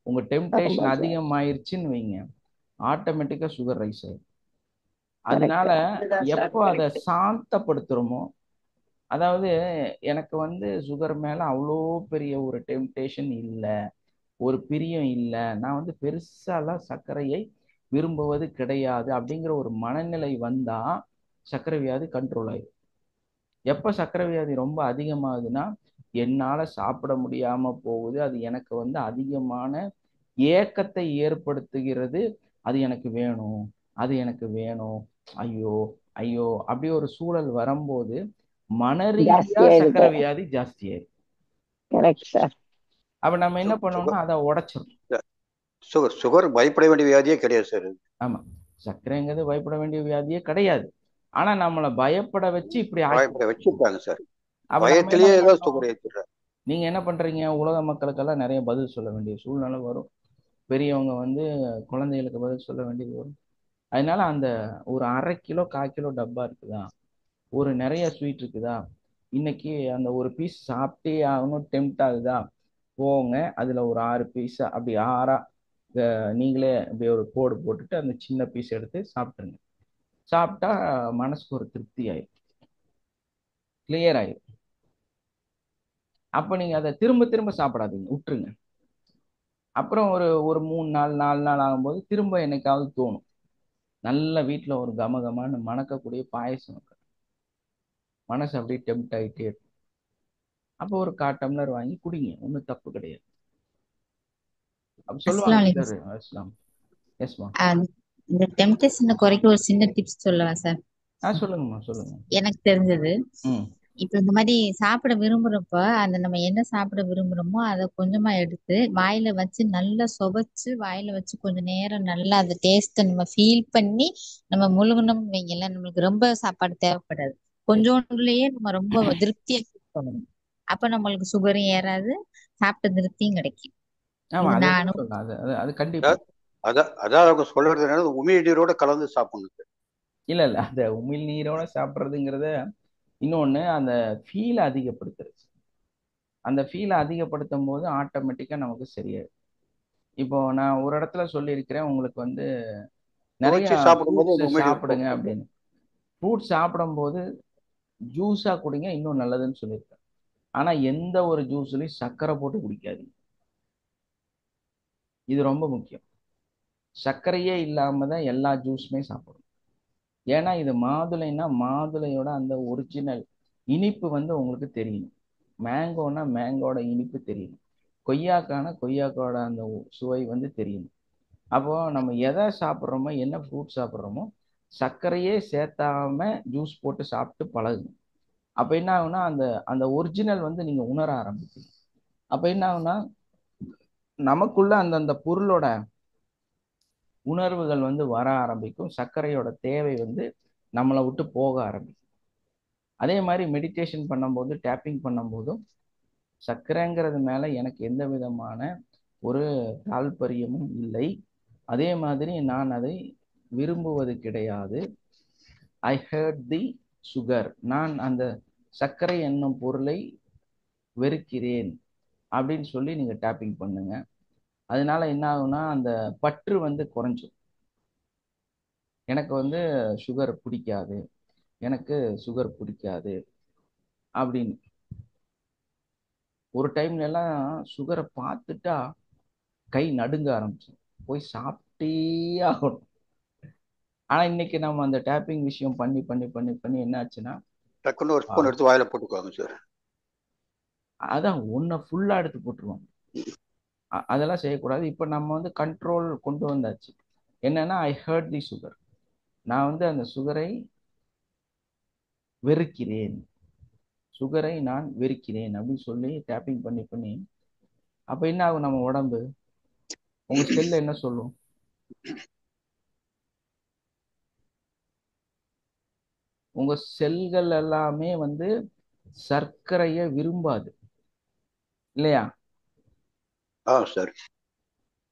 உங்க ஆமா டெம்டேஷன் சார். அதிகமாயிருச்சுன்னு வைங்க, ஆட்டோமேட்டிக்கா சுகர் ரைஸ் ஆயிடும். கரெக்ட். அதனால அதுதான் சார் எப்போ அதை கரெக்ட். சாந்தப்படுத்துறோமோ, அதாவது எனக்கு வந்து சுகர் மேல அவ்வளோ பெரிய ஒரு டெம்டேஷன் இல்லை, ஒரு பிரியம் இல்லை, நான் வந்து பெருசாலாம் சர்க்கரையை விரும்புவது கிடையாது அப்படிங்கிற ஒரு மனநிலை வந்தா சர்க்கரை வியாதி கண்ட்ரோல் ஆயிடும். எப்போ சர்க்கரை வியாதி ரொம்ப அதிகமாகுதுன்னா, என்னால் சாப்பிட முடியாம போகுது, அது எனக்கு வந்து அதிகமான ஏக்கத்தை ஏற்படுத்துகிறது. அது எனக்கு வேணும், அது எனக்கு வேணும், ஐயோ ஐயோ அப்படி ஒரு சூழல் வரும்போது மன ஜாஸ்தி ரீதியா ஆயிடுது. சர்க்கரை வியாதி ஜாஸ்தி ஆயிடும். Correct sir. அப்ப நம்ம என்ன பண்ணோம்னா சுகர் அதை உடைச்சிரும். சுகர் சுகர் பயப்பட வேண்டிய வியாதியே கிடையாது சார். ஆமா, சர்க்கரைங்கிறது பயப்பட வேண்டிய வியாதியே கிடையாது. ஆனா நம்மளை பயப்பட வச்சு இப்படி ஆக்கி, பயப்பட வச்சுட்டாங்க சார். அப்ப நம்ம என்ன பயத்திலேயே ஏதாவது பண்ணோம், சுகர் ஏற்றிடுறாங்க. நீங்க என்ன பண்றீங்க, உலக மக்களுக்கெல்லாம் நிறைய பதில் சொல்ல வேண்டிய சூழ்நிலை வரும். பெரியவங்க வந்து குழந்தைகளுக்கு பதில் சொல்ல வேண்டியது வரும். அதனால அந்த ஒரு 1/2 கிலோ 1/4 கிலோ டப்பா இருக்குதா, ஒரு நிறைய ஸ்வீட் இருக்குதா, இன்னைக்கு அந்த ஒரு பீஸ் சாப்பிட்டே ஆகணும் டெம்ட் ஆகுதா, போங்க அதுல ஒரு 6 பீஸ் அப்படி 6ஆ நீங்களே அப்படி ஒரு கோடு போட்டுட்டு அந்த சின்ன பீஸ் எடுத்து சாப்பிட்டுருங்க. சாப்பிட்டா மனசுக்கு ஒரு திருப்தி ஆயிடும், கிளியர் ஆயிடும். அப்ப நீங்க அதை திரும்ப திரும்ப சாப்பிடாதீங்க, விட்டுருங்க. அப்புறம் ஒரு ஒரு 3 நாள் 4 நாள் ஆகும்போது திரும்ப என்னைக்காவது தோணும், நல்ல வீட்டில் ஒரு கமகமான்னு மணக்கக்கூடிய பாயசம் இருக்கு. மனசு அப்படியே டெம்ட் ஆகிட்டே இருக்கும். அப்போ ஒரு 1/4 டம்ளர் வாங்கி குடிங்க, ஒன்றும் தப்பு கிடையாது. அப்ப சொல்லுவாங்க அஸ்ஸலாமு சிலர். அலைக்கும். இஸ்லாம். எஸ்மா. இந்த டெம்டேஷனை குறைக்க ஒரு சின்ன டிப்ஸ் சொல்லவா சார்? சொல்லுங்கம்மா, சொல்லுங்க. எனக்கு தெரிஞ்சது, ம் இப்ப இந்த மாதிரி சாப்பிட விரும்புறப்ப அந்த நம்ம என்ன சாப்பிட விரும்புறோமோ அதை கொஞ்சமா எடுத்து வாயில வச்சு நல்லா சுவைச்சு வாயில வச்சு கொஞ்ச நேரம் நல்லா அந்த டேஸ்ட்டை நம்ம ஃபீல் பண்ணி நம்ம முழுங்கணும் வைங்கல, நம்மளுக்கு ரொம்ப சாப்பாடு தேவைப்படாது. கொஞ்சோண்டுலயே நம்ம ரொம்ப திருப்தியா feel பண்ணணும். அப்ப நம்மளுக்கு சுகரும் ஏறாது, சாப்பிட்ட திருப்தியும் கிடைக்கும். ஆமா, இது அதே நான் தான் சொல்றேன். அது அது அது கண்டிப்பா. அதான் அவங்க சொல்றது என்னது, உமிழ்நீரோட கலந்து சாப்பிடணும். இல்ல இல்ல, அந்த உமிழ்நீரோட சாப்பிட்றதுங்கிறத இன்னொன்னு, அந்த ஃபீலை அதிகப்படுத்துறது. அந்த ஃபீலை அதிகப்படுத்தும் போது ஆட்டோமேட்டிக்கா நமக்கு சரியாயிடும். இப்போ நான் ஒரு இடத்துல சொல்லியிருக்கிறேன் உங்களுக்கு வந்து நிறைய துவைச்சு சாப்பிடும்போது ஃப்ரூட்ஸ் அந்த உமிழ்நீர் சாப்பிடுங்க போகும். அப்படின்னு. ஃப்ரூட்ஸ் சாப்பிடும்போது ஜூஸா குடிங்க, இன்னும் நல்லதுன்னு சொல்லியிருக்கேன். ஆனா எந்த ஒரு ஜூஸ்லயும் சர்க்கரை போட்டு குடிக்காதீங்க. இது ரொம்ப முக்கியம். சர்க்கரையே இல்லாம தான் எல்லா ஜூஸுமே சாப்பிடணும். ஏன்னா இது மாதுளைன்னா மாதுளையோட அந்த ஒரிஜினல் இனிப்பு வந்து உங்களுக்கு தெரியணும். மேங்கோனா மேங்கோட இனிப்பு தெரியணும். கொய்யாக்கான கொய்யாக்கோட அந்த சுவை வந்து தெரியணும். அப்போ நம்ம எதை சாப்பிட்றோமோ, என்ன ஃப்ரூட் சாப்பிட்றோமோ, சர்க்கரையே சேர்த்தாம ஜூஸ் போட்டு சாப்பிட்டு பழகுங்க. அப்ப என்ன ஆகுனா, அந்த அந்த ஒரிஜினல் வந்து நீங்க உணர ஆரம்பிப்பீங்க. அப்ப என்ன ஆகுனா, நமக்குள்ள அந்தந்த பொருளோட உணர்வுகள் வந்து வர ஆரம்பிக்கும். சர்க்கரையோட தேவை வந்து நம்மளை விட்டு போக ஆரம்பிக்கும். அதே மாதிரி மெடிடேஷன் பண்ணும்போது, டேப்பிங் பண்ணும்போதும் சர்க்கரைங்கிறது மேல எனக்கு எந்த விதமான ஒரு தால்பரியமும் இல்லை. அதே மாதிரி நான் அதை விரும்புவது கிடையாது. ஐ ஹேட் தி சுகர். நான் அந்த சர்க்கரை என்னும் பொருளை வெறுக்கிறேன் அப்படின்னு சொல்லி நீங்க டேப்பிங் பண்ணுங்க. அதனால என்ன ஆகும்னா, அந்த பற்று வந்து குறைஞ்சிடும். எனக்கு வந்து சுகர் பிடிக்காது, எனக்கு சுகர் பிடிக்காது அப்படின்னு. ஒரு டைம்ல எல்லாம் சுகரை பார்த்துட்டா கை நடுங்க ஆரம்பிச்சு, போய் சாப்பிட்டே ஆகணும். ஆனா இன்னைக்கு நம்ம அந்த டேப்பிங் விஷயம் பண்ணி பண்ணி பண்ணி பண்ணி என்ன ஆச்சுன்னா, டக்குன்னு ஒரு ஸ்பூன் எடுத்து வாயில போட்டுக்குவாங்க சார். அதான் ஒன்றை ஃபுல்லா எடுத்து போட்டுருவாங்க. அதெல்லாம் செய்யக்கூடாது. இப்ப நம்ம வந்து கண்ட்ரோல் கொண்டு வந்தாச்சு. என்னன்னா, ஐ ஹர்ட் தி சுகர். நான் வந்து அந்த சுகரை வெறுக்கிறேன், சுகரை நான் வெறுக்கிறேன் அப்படின்னு சொல்லி டேப்பிங் பண்ணி பண்ணி, அப்ப என்ன ஆகும் நம்ம உடம்பு, உங்க செல்ல என்ன சொல்லும், உங்க செல்கள் எல்லாமே வந்து சர்க்கரையை விரும்பாது இல்லையா? சார்.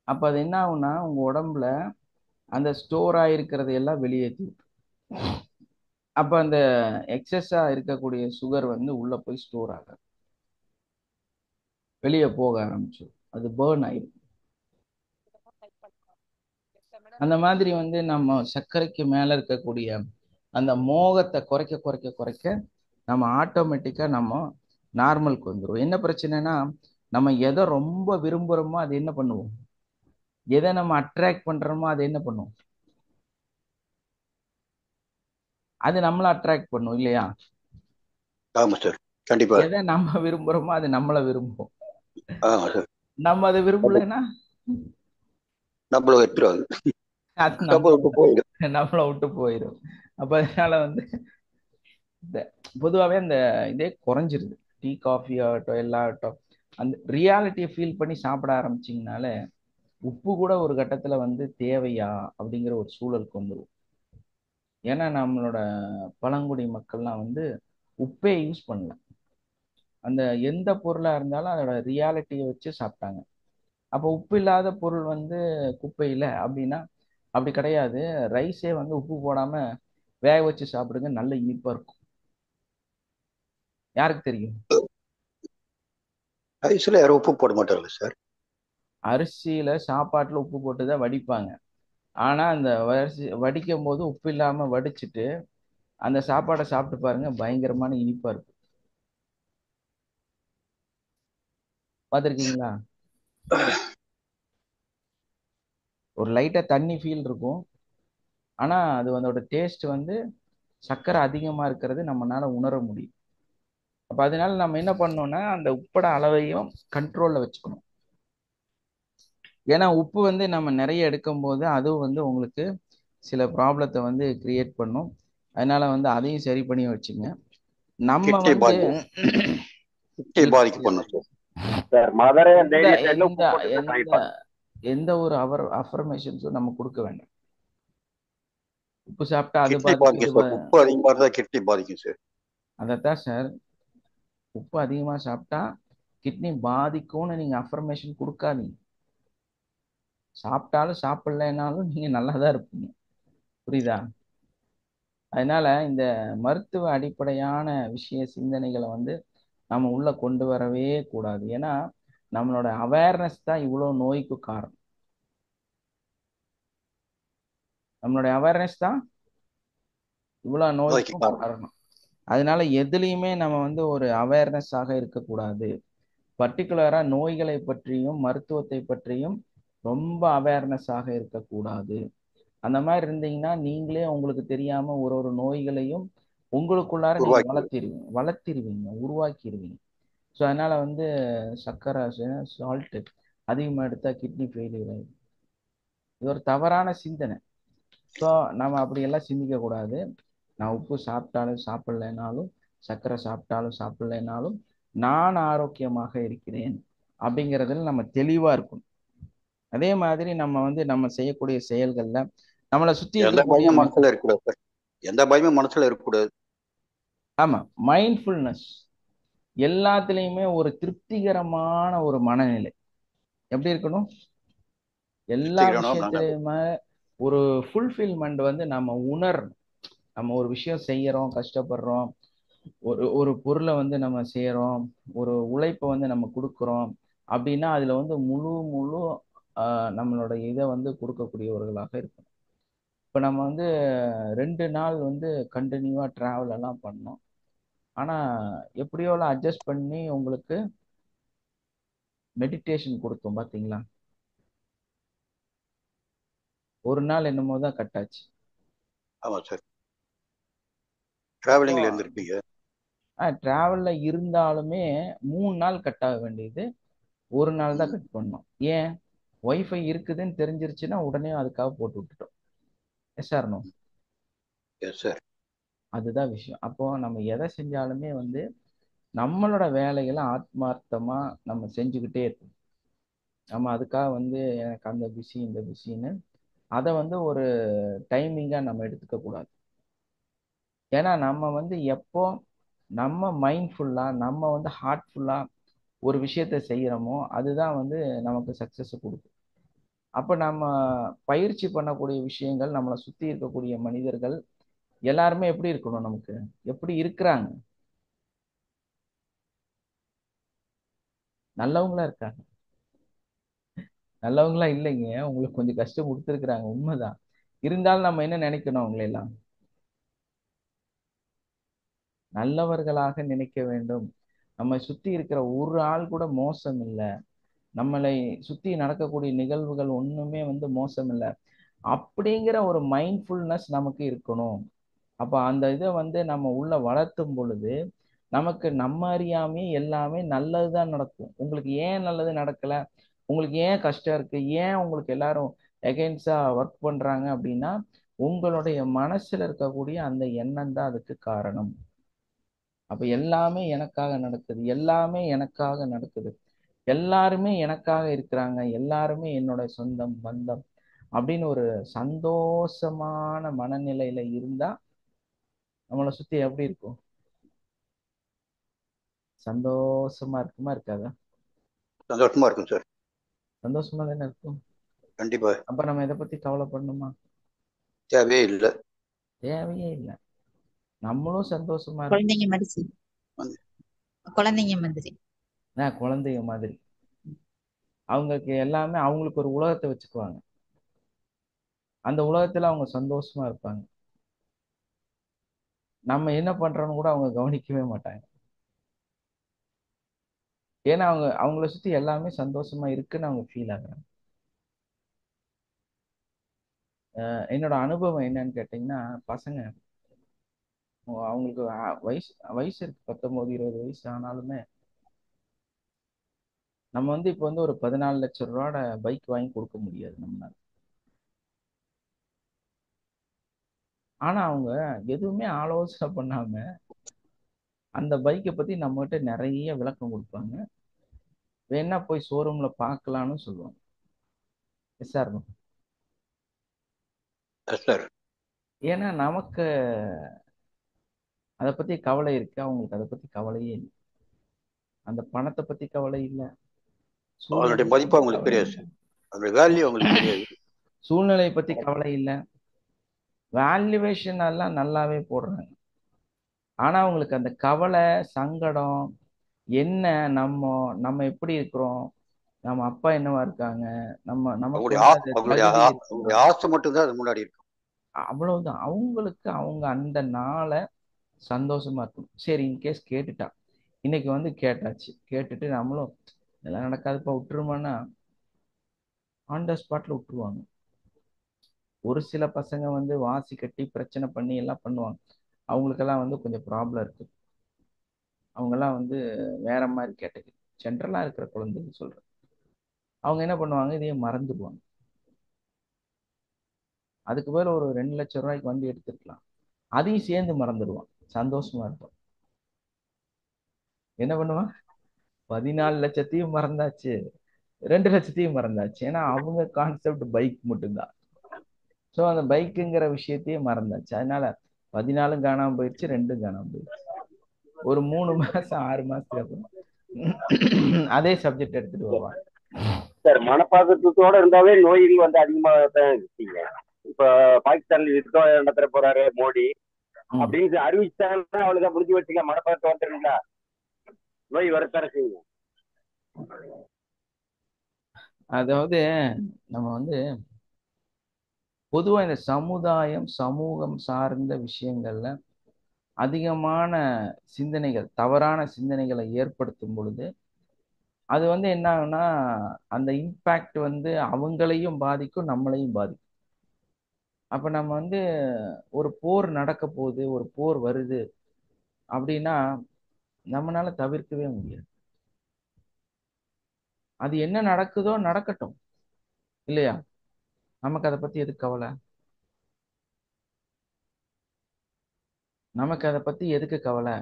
அப்ப அது என்ன ஆகும்னா, உங்க உடம்புல அந்த ஸ்டோர் ஆயிருக்கிறது எல்லாம் வெளியேற்றி, அப்ப அந்த எக்ஸஸா இருக்கக்கூடிய சுகர் வந்து உள்ள போய் ஸ்டோர் ஆகாது, வெளியே போக ஆரம்பிச்சு, அது பேர்ன் ஆயிடும். அந்த மாதிரி வந்து நம்ம சர்க்கரைக்கு மேல இருக்கக்கூடிய அந்த மோகத்தை குறைக்க குறைக்க குறைக்க நம்ம ஆட்டோமேட்டிக்கா நம்ம நார்மலுக்கு வந்துடும். என்ன பிரச்சனைனா, நம்ம எதை ரொம்ப விரும்புறோமோ அது என்ன பண்ணுவோம், எதை நம்ம அட்ராக்ட் பண்றோமோ அது என்ன பண்ணுவோம், அது நம்மளை அட்ராக்ட் பண்ணும் இல்லையா? ஆமா சார், கண்டிப்பா. எதை நம்ம விரும்புறோமோ அது நம்மளை விரும்பும். ஆமா சார். நம்ம அதை விரும்பலைன்னா நம்மள எடுத்துருவாங்க, அது நம்மள விட்டு போயிடும். நம்மளை விட்டு போயிடும். அப்ப அதனால வந்து இந்த பொதுவாகவே அந்த இதே குறைஞ்சிருது. டீ காஃபி ஆகட்டும், எல்லா ஆகட்டும், அந்த ரியாலிட்டியை ஃபீல் பண்ணி சாப்பிட ஆரம்பிச்சிங்கனால உப்பு கூட ஒரு கட்டத்துல வந்து தேவையா அப்படிங்கிற ஒரு சூழலுக்கு வந்துடும். ஏன்னா நம்மளோட பழங்குடி மக்கள்லாம் வந்து உப்பே யூஸ் பண்ணல. அந்த எந்த பொருளா இருந்தாலும் அதோட ரியாலிட்டியை வச்சு சாப்பிட்டாங்க. அப்போ உப்பு இல்லாத பொருள் வந்து குப்பையில அப்படின்னா அப்படி கிடையாது. ரைஸே வந்து உப்பு போடாம வேக வச்சு சாப்பிடுங்க, நல்ல இனிப்பா இருக்கும். யாருக்கு தெரியும்? ரைஸ்ல யாரும் உப்பு போட மாட்டாங்களா சார்? அரிசியில சாப்பாட்டுல உப்பு போட்டுதான் வடிப்பாங்க. ஆனா அந்த வடிக்கும் போது உப்பு இல்லாம வடிச்சிட்டு அந்த சாப்பாடை சாப்பிட்டு பாருங்க, பயங்கரமான இனிப்பா இருக்கும். பார்த்துருக்கீங்களா? ஒரு லைட்டா தண்ணி ஃபீல் இருக்கும், ஆனா அது அதோட டேஸ்ட் வந்து சர்க்கரை அதிகமா இருக்கிறது நம்மளால உணர முடியும். அப்ப அதனால நம்ம என்ன பண்ணோம்னா அந்த உப்போட அளவையும் கண்ட்ரோல்ல வச்சுக்கணும். ஏன்னா உப்பு வந்து நம்ம நிறைய எடுக்கும்போது அதுவும் வந்து உங்களுக்கு சில ப்ராப்ளத்தை வந்து கிரியேட் பண்ணும். அதனால வந்து அதையும் சரி பண்ணி வச்சுங்க. நம்ம கிட்னி வந்து பாதிக்கும், கிட்னி பாதிக்க பண்ணும் சார். சார் மதரே எந்த டெய்லி தண்ணியில் எந்த உப்பு போட்டு சார் எந்த சமைப்பாங்க. எந்த ஒரு அஃபர்மேஷன்ஸும் நம்ம கொடுக்க வேண்டாம். உப்பு சாப்பிட்டா அது கிட்னி பாதிக்கும் இது பாதிக்கும் சார். உப்பு அதிகமாக இருந்தால் கிட்னி பாதிக்கும் சார். அதைத்தான் சார், உப்பு அதிகமா சாப்பிட்டா கிட்னி பாதிக்கும்னு நீங்க அஃபர்மேஷன் கொடுக்காதீங்க. சாப்பிட்டாலும் சாப்பிடலைனாலும் நீங்க நல்லா தான் இருப்பீங்க. புரியுதா? அதனால இந்த மருத்துவ அடிப்படையான விஷய சிந்தனைகளை வந்து நம்ம உள்ள கொண்டு வரவே கூடாது. ஏன்னா நம்மளோட அவேர்னஸ் தான் இவ்வளோ நோய்க்கு காரணம். நம்மளுடைய அவேர்னஸ் தான் இவ்வளோ நோய்க்கு நோய்க்கும் காரணம். காரணம். அதனால எதுலேயுமே நம்ம வந்து ஒரு அவேர்னஸாக இருக்கக்கூடாது. பர்டிகுலரா நோய்களை பற்றியும் மருத்துவத்தை பற்றியும் ரொம்ப அவேர்னஸாக இருக்கக்கூடாது. அந்த மாதிரி இருந்தீங்கன்னா நீங்களே உங்களுக்கு தெரியாம ஒரு ஒரு நோய்களையும் உங்களுக்குள்ளார நீங்க உருவாக்கி வளர்த்திருவீங்க, உருவாக்கிடுவீங்க. ஸோ அதனால வந்து சர்க்கரை, சால்ட்டு அதிகமாக எடுத்தா கிட்னி ஃபெயிலியர் ஆயிடும். இது ஒரு தவறான சிந்தனை. ஸோ நம்ம அப்படியெல்லாம் சிந்திக்க கூடாது. நான் உப்பு சாப்பிட்டாலும் சாப்பிடலைனாலும், சர்க்கரை சாப்பிட்டாலும் சாப்பிடலைனாலும் நான் ஆரோக்கியமாக இருக்கிறேன் அப்படிங்கிறதுல நம்ம தெளிவா இருக்கணும். அதே மாதிரி நம்ம வந்து நம்ம செய்யக்கூடிய செயல்கள்ல நம்மளை சுத்தி எந்த இருக்கக்கூடிய பயமும் மனசுல இருக்கக்கூடாது சார். எந்த பயமும் மனசுல இருக்கக்கூடாது. ஆமா, மைண்ட்ஃபுல்னஸ். எல்லாத்துலேயுமே ஒரு திருப்திகரமான ஒரு மனநிலை எப்படி இருக்கணும்? எல்லா திருப்திகரமான நல்லது. விஷயத்திலையுமே ஒரு ஃபுல்ஃபில்மெண்ட் வந்து நம்ம உணரணும். நம்ம ஒரு விஷயம் செய்யறோம், கஷ்டப்படுறோம், ஒரு ஒரு பொருளை வந்து நம்ம செய்யறோம், ஒரு உழைப்பை வந்து நம்ம கொடுக்குறோம் அப்படின்னா அதுல வந்து முழு முழு நம்மளோட இதை வந்து கொடுக்கக்கூடியவர்களாக இருக்கும். இப்போ நம்ம வந்து 2 நாள் வந்து கண்டினியூவா டிராவல் எல்லாம் பண்ணோம். ஆனா எப்படியோலாம் அட்ஜஸ்ட் பண்ணி உங்களுக்கு மெடிடேஷன் கொடுத்தோம் பாத்தீங்களா? ஒரு நாள் என்னமோ தான் கட்டாச்சு. ஆமா சார். அப்போ டிராவலிங்ல இருந்திருப்பீங்க. டிராவல்ல இருந்தாலுமே 3 நாள் கட் ஆக வேண்டியது ஒரு நாள் தான் கட் பண்ணோம். ஏன்? ஒய்ஃபை இருக்குதுன்னு தெரிஞ்சிருச்சுன்னா உடனே அதுக்காக போட்டு விட்டுட்டோம். Yes or no? Yes sir. அதுதான் விஷயம். அப்போ நம்ம எதை செஞ்சாலுமே வந்து நம்மளோட வேலைகளை ஆத்மார்த்தமா நம்ம செஞ்சுக்கிட்டே இருக்கணும். நம்ம அதுக்காக வந்து எனக்கு அந்த பிஸி இந்த பிஸின்னு அதை வந்து ஒரு டைமிங்கா நம்ம எடுத்துக்க கூடாது. ஏன்னா நம்ம வந்து எப்போ நம்ம மைண்ட்ஃபுல்லா நம்ம வந்து ஹார்ட்ஃபுல்லா ஒரு விஷயத்த செய்யறோமோ அதுதான் வந்து நமக்கு சக்சஸ் கொடுக்கும். அப்ப நம்ம பயிற்சி பண்ணக்கூடிய விஷயங்கள், நம்மளை சுத்தி இருக்கக்கூடிய மனிதர்கள் எல்லாருமே எப்படி இருக்கணும்? நமக்கு எப்படி இருக்கிறாங்க? நல்லவங்களா இருக்காங்க. நல்லவங்களா இல்லைங்க, உங்களுக்கு கொஞ்சம் கஷ்டம் கொடுத்துருக்குறாங்க, உண்மைதான். இருந்தாலும் நம்ம என்ன நினைக்கணும்? அவங்களை எல்லாம் நல்லவர்களாக நினைக்க வேண்டும். நம்ம சுத்தி இருக்கிற ஒரு ஆள் கூட மோசம் இல்லை. நம்மளை சுத்தி நடக்கக்கூடிய நிகழ்வுகள் ஒண்ணுமே வந்து மோசம் இல்லை அப்படிங்கிற ஒரு மைண்ட்ஃபுல்னஸ் நமக்கு இருக்கணும். அப்ப அந்த இதை வந்து நம்ம உள்ள வளர்த்தும் பொழுது நமக்கு நம்ம அறியாமே எல்லாமே நல்லதுதான் நடக்கும். உங்களுக்கு ஏன் நல்லது நடக்கல, உங்களுக்கு ஏன் கஷ்டம் இருக்கு, ஏன் உங்களுக்கு எல்லாரும் எகெயின்ஸ்டா ஒர்க் பண்றாங்க அப்படின்னா உங்களுடைய மனசுல இருக்கக்கூடிய அந்த எண்ணம் தான் அதுக்கு காரணம். அப்ப எல்லாமே எனக்காக நடக்குது, எல்லாமே எனக்காக நடக்குது, எல்லாருமே எனக்காக இருக்கிறாங்க, எல்லாருமே என்னோட சொந்தம் பந்தம் அப்படின்னு ஒரு சந்தோஷமான மனநிலையில இருந்தா நம்மளை சுத்தி எப்படி இருக்கும்? சந்தோஷமா இருக்குமா இருக்காதா? சந்தோஷமா இருக்கும் சார். சந்தோஷமா தானே இருக்கும். கண்டிப்பா. அப்ப நம்ம இதை பத்தி கவலைப்படணுமா? தேவையே இல்லை. தேவையே இல்லை. நம்மளும் சந்தோஷமா இருக்கும். குழந்தைங்க மாதிரி குழந்தைங்க மாதிரி குழந்தைங்க மாதிரி அவங்களுக்கு எல்லாமே அவங்களுக்கு ஒரு உலகத்தை வச்சுக்குவாங்க. அந்த உலகத்துல அவங்க சந்தோஷமா இருப்பாங்க. நம்ம என்ன பண்றோம்னு கூட அவங்க கவனிக்கவே மாட்டாங்க. ஏன்னா அவங்கள சுத்தி எல்லாமே சந்தோஷமா இருக்குன்னு அவங்க ஃபீல் ஆகுறாங்க. என்னோட அனுபவம் என்னன்னு கேட்டீங்கன்னா, பசங்க அவங்களுக்கு வயசு வயசு இருக்கு, 19 20 வயசு ஆனாலுமே நம்ம வந்து இப்போ வந்து ஒரு 14 லட்சம் ரூபாயோட பைக் வாங்கி கொடுக்க முடியாது நம்மளால. ஆனா அவங்க எதுவுமே ஆலோசனை பண்ணாம அந்த பைக்கை பத்தி நம்மகிட்ட நிறைய விளக்கம் கொடுப்பாங்க. வேணா போய் ஷோரூம்ல பார்க்கலாம்னு சொல்லுவாங்க. Yes sir. சார் ஏன்னா நமக்கு அதை பத்தி கவலை இருக்கு, அவங்களுக்கு அதை பத்தி கவலையே இல்லை. அந்த பணத்தை பத்தி கவலை இல்லை, அதனுடைய சூழ்நிலை மதிப்பு பத்தி அவங்களுக்கு கவலை தெரியாது இல்லை, சார். அதனுடைய வேல்யூ அவங்களுக்கு தெரியாது. சூழ்நிலையை பத்தி கவலை இல்லை, வேல்யூவேஷன் எல்லாம் நல்லாவே போடுறாங்க. ஆனா அவங்களுக்கு அந்த கவலை சங்கடம் என்ன, நம்ம நம்ம எப்படி இருக்கிறோம், நம்ம அப்பா என்னவா இருக்காங்க, நமக்கு அவங்களுடைய வந்து அது அவங்களுடைய தகுதி அவங்களுடைய இருக்குமா, ஆசை மட்டும்தான் அது முன்னாடி இருக்கும். அவ்வளவுதான். அவங்களுக்கு அவங்க அந்த நாளை சந்தோஷமா இருக்கணும். சரி, இன்கேஸ் கேட்டுட்டா, இன்னைக்கு வந்து கேட்டாச்சு, கேட்டுட்டு நம்மளும் இதெல்லாம் நடக்காதுப்பா விட்டுருமான்னா ஆன் த ஸ்பாட்ல விட்டுருவாங்க. ஒரு சில பசங்க வந்து வாசி கட்டி பிரச்சனை பண்ணி எல்லாம் பண்ணுவாங்க. அவங்களுக்கெல்லாம் வந்து கொஞ்சம் ப்ராப்ளம் இருக்கு. அவங்கெல்லாம் வந்து வேற மாதிரி கேட்டகரி, ஜென்ரலா இருக்கிற குழந்தைங்க சொல்றேன். அவங்க என்ன பண்ணுவாங்க, இதையே மறந்துடுவாங்க. அதுக்கு பேர் ஒரு 2 லட்சம் ரூபாய்க்கு வண்டி எடுத்துருக்கலாம், அதையும் சேர்ந்து மறந்துடுவான். சந்தோஷமா இருப்பான். என்ன பண்ணுவான், 14 லட்சத்தையும் மறந்தாச்சு, 2 லட்சத்தையும் மறந்தாச்சு. ஏன்னா அவங்க கான்செப்ட் பைக் மட்டும்தான். ஸோ அந்த பைக்குங்கிற விஷயத்தையே மறந்தாச்சு. அதனால 14 காணாம போயிடுச்சு, 2 காணாம போயிடுச்சு. ஒரு 3 மாசம் 6 மாசத்துக்கு அப்புறம் அதே சப்ஜெக்ட் எடுத்துட்டு வருவாங்க. சார் மனப்பாக்கத்தோட இருந்தாவே நோய்கள் வந்து அதிகமாக தான் இருக்கீங்க. இப்ப பாகிஸ்தான்ல யுத்தம் நடத்துற போறாரு மோடி அப்படின்னு அறிவிச்சாங்கன்னா அவளுக்கு முடிஞ்சு வச்சுக்க, மனப்பாக்கத்தை வந்துருங்களா, நோய் வரத்தார செய்யுங்க. அதாவது நம்ம வந்து பொதுவா இந்த சமுதாயம் சமூகம் சார்ந்த விஷயங்கள்ல அதிகமான சிந்தனைகள், தவறான சிந்தனைகளை ஏற்படுத்தும் பொழுது அது வந்து என்ன ஆகும்னா, அந்த இம்பேக்ட் வந்து அவங்களையும் பாதிக்கும், நம்மளையும் பாதிக்கும். அப்ப நம்ம வந்து ஒரு போர் நடக்க போகுது, ஒரு போர் வருது அப்படின்னா நம்மளால தவிர்க்கவே முடியாது. அது என்ன நடக்குதோ நடக்கட்டும், இல்லையா? நமக்கு அதை பத்தி எதுக்கு கவலை, நமக்கு அதை பத்தி எதுக்கு கவலை?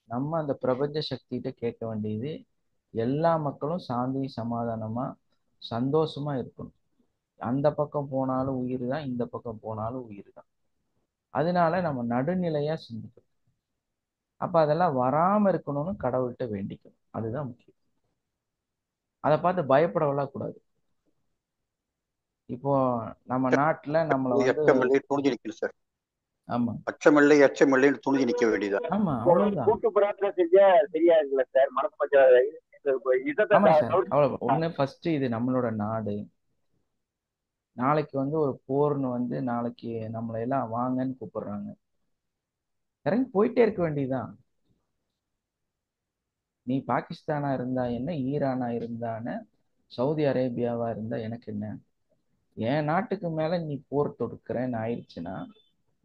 நம்ம அந்த பிரபஞ்ச சக்திகிட்ட கேட்க வேண்டியது, எல்லா மக்களும் சாந்தி சமாதானமா சந்தோஷமா இருக்கணும். அந்த பக்கம் போனாலும் உயிர் தான், இந்த பக்கம் போனாலும் உயிர் தான். அதனால நம்ம நடுநிலையா சிந்திக்கணும். அப்ப அதெல்லாம் வராம இருக்கணும்னு கடவுள்கிட்ட வேண்டிக்கணும். அதுதான் முக்கியம். அதை பார்த்து பயப்படவெல்லாம் கூடாது. இப்போ நம்ம நாட்டுல நம்மளை வந்து எச்சமில்லை துணிஞ்சு நிக்கணும் சார். ஆமா அச்சமில்லை அச்சமில்லைன்னு துணிஞ்சு நிக்க வேண்டியதான். ஆமா அவ்வளவுதான். கூட்டு பிரார்த்தனை செஞ்சா சரியா இருக்குல்ல சார்? மனப்பஞ்ச ஆமா சார், யுத்தத்தை அவ்வளவு. ஒண்ணு ஃபர்ஸ்ட் இது நம்மளோட நாடு. நாளைக்கு வந்து ஒரு போர்னு வந்து நாளைக்கு நம்மளை எல்லாம் வாங்கன்னு கூப்பிடுறாங்க, இறங்கி போயிட்டே இருக்க வேண்டியதுதான். நீ பாகிஸ்தானா இருந்தா என்ன, ஈரானா இருந்தான, சவுதி அரேபியாவா இருந்தா எனக்கு என்ன? என் நாட்டுக்கு மேல நீ போர் தொடுக்கிறேன்னு ஆயிடுச்சுன்னா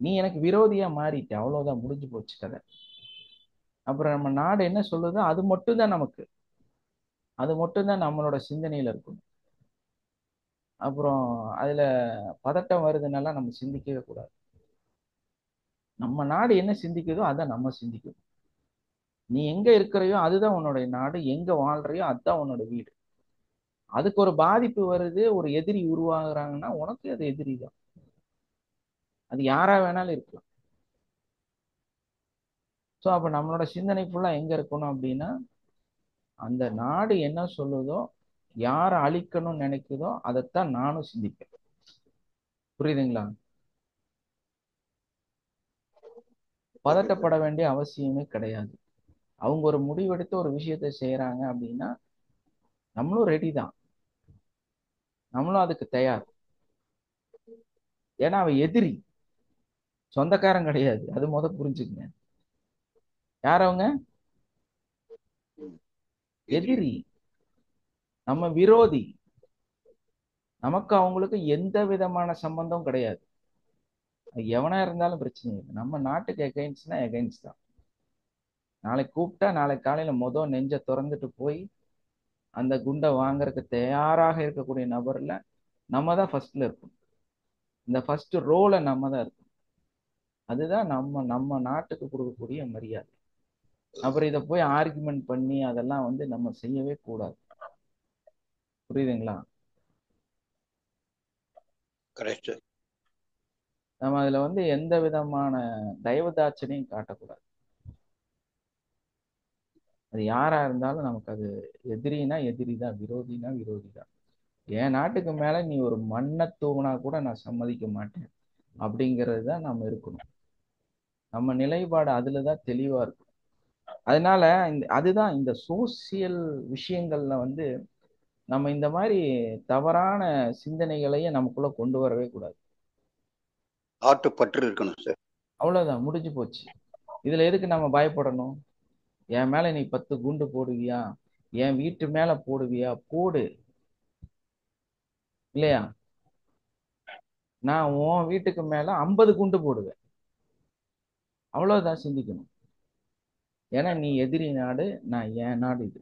நீ எனக்கு விரோதியா மாறிட்ட, அவ்வளவுதான், முடிஞ்சு போச்சு கதை. அப்புறம் நம்ம நாடு என்ன சொல்லுதோ அது மட்டும்தான் நமக்கு, அது மட்டும்தான் நம்மளோட சிந்தனையில இருக்கணும். அப்புறம் அதுல பதட்டம் வருதுன்னெல்லாம் நம்ம சிந்திக்கவே கூடாது. நம்ம நாடு என்ன சிந்திக்குதோ அதான் நம்ம சிந்திக்கணும். நீ எங்க இருக்கிறையோ அதுதான் உன்னோட நாடு, எங்க வாழ்றையோ அதுதான் உன்னோட வீடு. அதுக்கு ஒரு பாதிப்பு வருது, ஒரு எதிரி உருவாகுறாங்கன்னா உனக்கு அது எதிரி தான். அது யாரா வேணாலும் இருக்கலாம். ஸோ அப்ப நம்மளோட சிந்தனை ஃபுல்லா எங்க இருக்கணும் அப்படின்னா, அந்த நாடு என்ன சொல்லுதோ, யாரை அழிக்கணும்னு நினைக்குதோ அதைத்தான் நானும் சிந்திப்பேன். புரியுதுங்களா? பதட்டப்பட வேண்டிய அவசியமே கிடையாது. அவங்க ஒரு முடிவெடுத்து ஒரு விஷயத்த செய்யறாங்க அப்படின்னா நம்மளும் ரெடி தான், நம்மளும் அதுக்கு தயார். ஏன்னா அவன் எதிரி, சொந்தக்காரன் கிடையாது. அது புரிஞ்சுக்கங்க. யார் அவங்க? எதிரி, நம்ம விரோதி. நமக்கு அவங்களுக்கு எந்த விதமான சம்பந்தம் கிடையாது. அது எவனா இருந்தாலும் பிரச்சனை இல்லை. நம்ம நாட்டுக்கு எகைன்ஸ்ட்னா எகைன்ஸ்ட் தான். நாளைக்கு கூப்பிட்டா நாளைக்கு காலையில நெஞ்ச திறந்துட்டு போய் அந்த குண்டை வாங்குறதுக்கு தயாராக இருக்கக்கூடிய நபர்ல நம்ம தான் ஃபர்ஸ்ட்ல இருக்கணும். இந்த ஃபர்ஸ்ட் ரோலை நம்ம தான் இருக்கணும். அதுதான் நம்ம நம்ம நாட்டுக்கு கொடுக்கக்கூடிய மரியாதை. அப்புறம் இதை போய் ஆர்குமெண்ட் பண்ணி அதெல்லாம் நம்ம செய்யவே கூடாது. புரியுதுங்களா? கரெக்ட். நம்ம அதுல எந்த விதமான தயவுதாட்சணையும் காட்டக்கூடாது. அது யாரா இருந்தாலும் நமக்கு அது எதிரினா எதிரி தான், விரோதினா விரோதி தான். என் நாட்டுக்கு மேல நீ ஒரு மண்ணை தூவினா கூட நான் சம்மதிக்க மாட்டேன் அப்படிங்கிறது தான் நம்ம இருக்கணும். நம்ம நிலைப்பாடு அதுலதான் தெளிவா இருக்கும். அதனால அதுதான் இந்த சோசியல் விஷயங்கள்ல நம்ம இந்த மாதிரி தவறான சிந்தனைகளையே நமக்குள்ள கொண்டு வரவே கூடாது. நாட்டுப்பற்று இருக்கணும் சார். அவ்வளவுதான், முடிஞ்சு போச்சு. இதுல எதுக்கு நம்ம பயப்படணும்? என் மேல நீ 10 குண்டு போடுவியா, என் வீட்டு மேல போடுவியா, போடு. இல்லையா? நான் உன் வீட்டுக்கு மேல 50 குண்டு போடுவேன். அவ்வளவுதான் சிந்திக்கணும். ஏன்னா நீ எதிரி நாடு, நான் என் நாடு இது.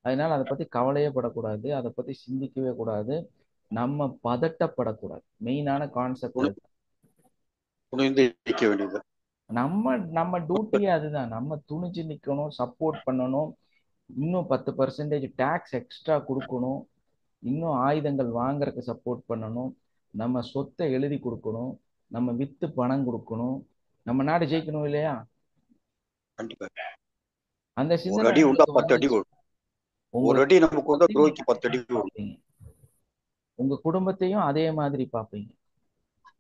அதனால அதை பத்தி கவலையே படக்கூடாது, அதை பத்தி சிந்திக்கவே கூடாது, நம்ம பதட்டப்படக்கூடாது. மெயினான கான்செப்ட் அது. துணிந்து நிற்க வேண்டியது. நம்ம நம்ம டியூட்டியே அதுதான். நம்ம துணிஞ்சு நிக்கணும், சப்போர்ட் பண்ணணும், இன்னும் 10% டேக்ஸ் எக்ஸ்ட்ரா கொடுக்கணும், இன்னும் ஆயுதங்கள் வாங்குறதுக்கு சப்போர்ட் பண்ணணும், நம்ம சொத்தை எழுதி கொடுக்கணும், நம்ம வித்து பணம் கொடுக்கணும். நம்ம நாடு ஜெயிக்கணும் இல்லையா? கண்டிப்பா. அந்த ஒரு சிந்தனை அடி உண்டா உங்களுக்கு 10 அடி வந்துச்சு, விடும். ஒரு உங்களுக்கு அடி நமக்கு வந்தா குடும்பத்தையும் துரோகிக்கு நீங்க 10 அதே அடி மாதிரி விடும். பார்ப்பீங்க. உங்க குடும்பத்தையும் அதே மாதிரி பார்ப்பீங்க.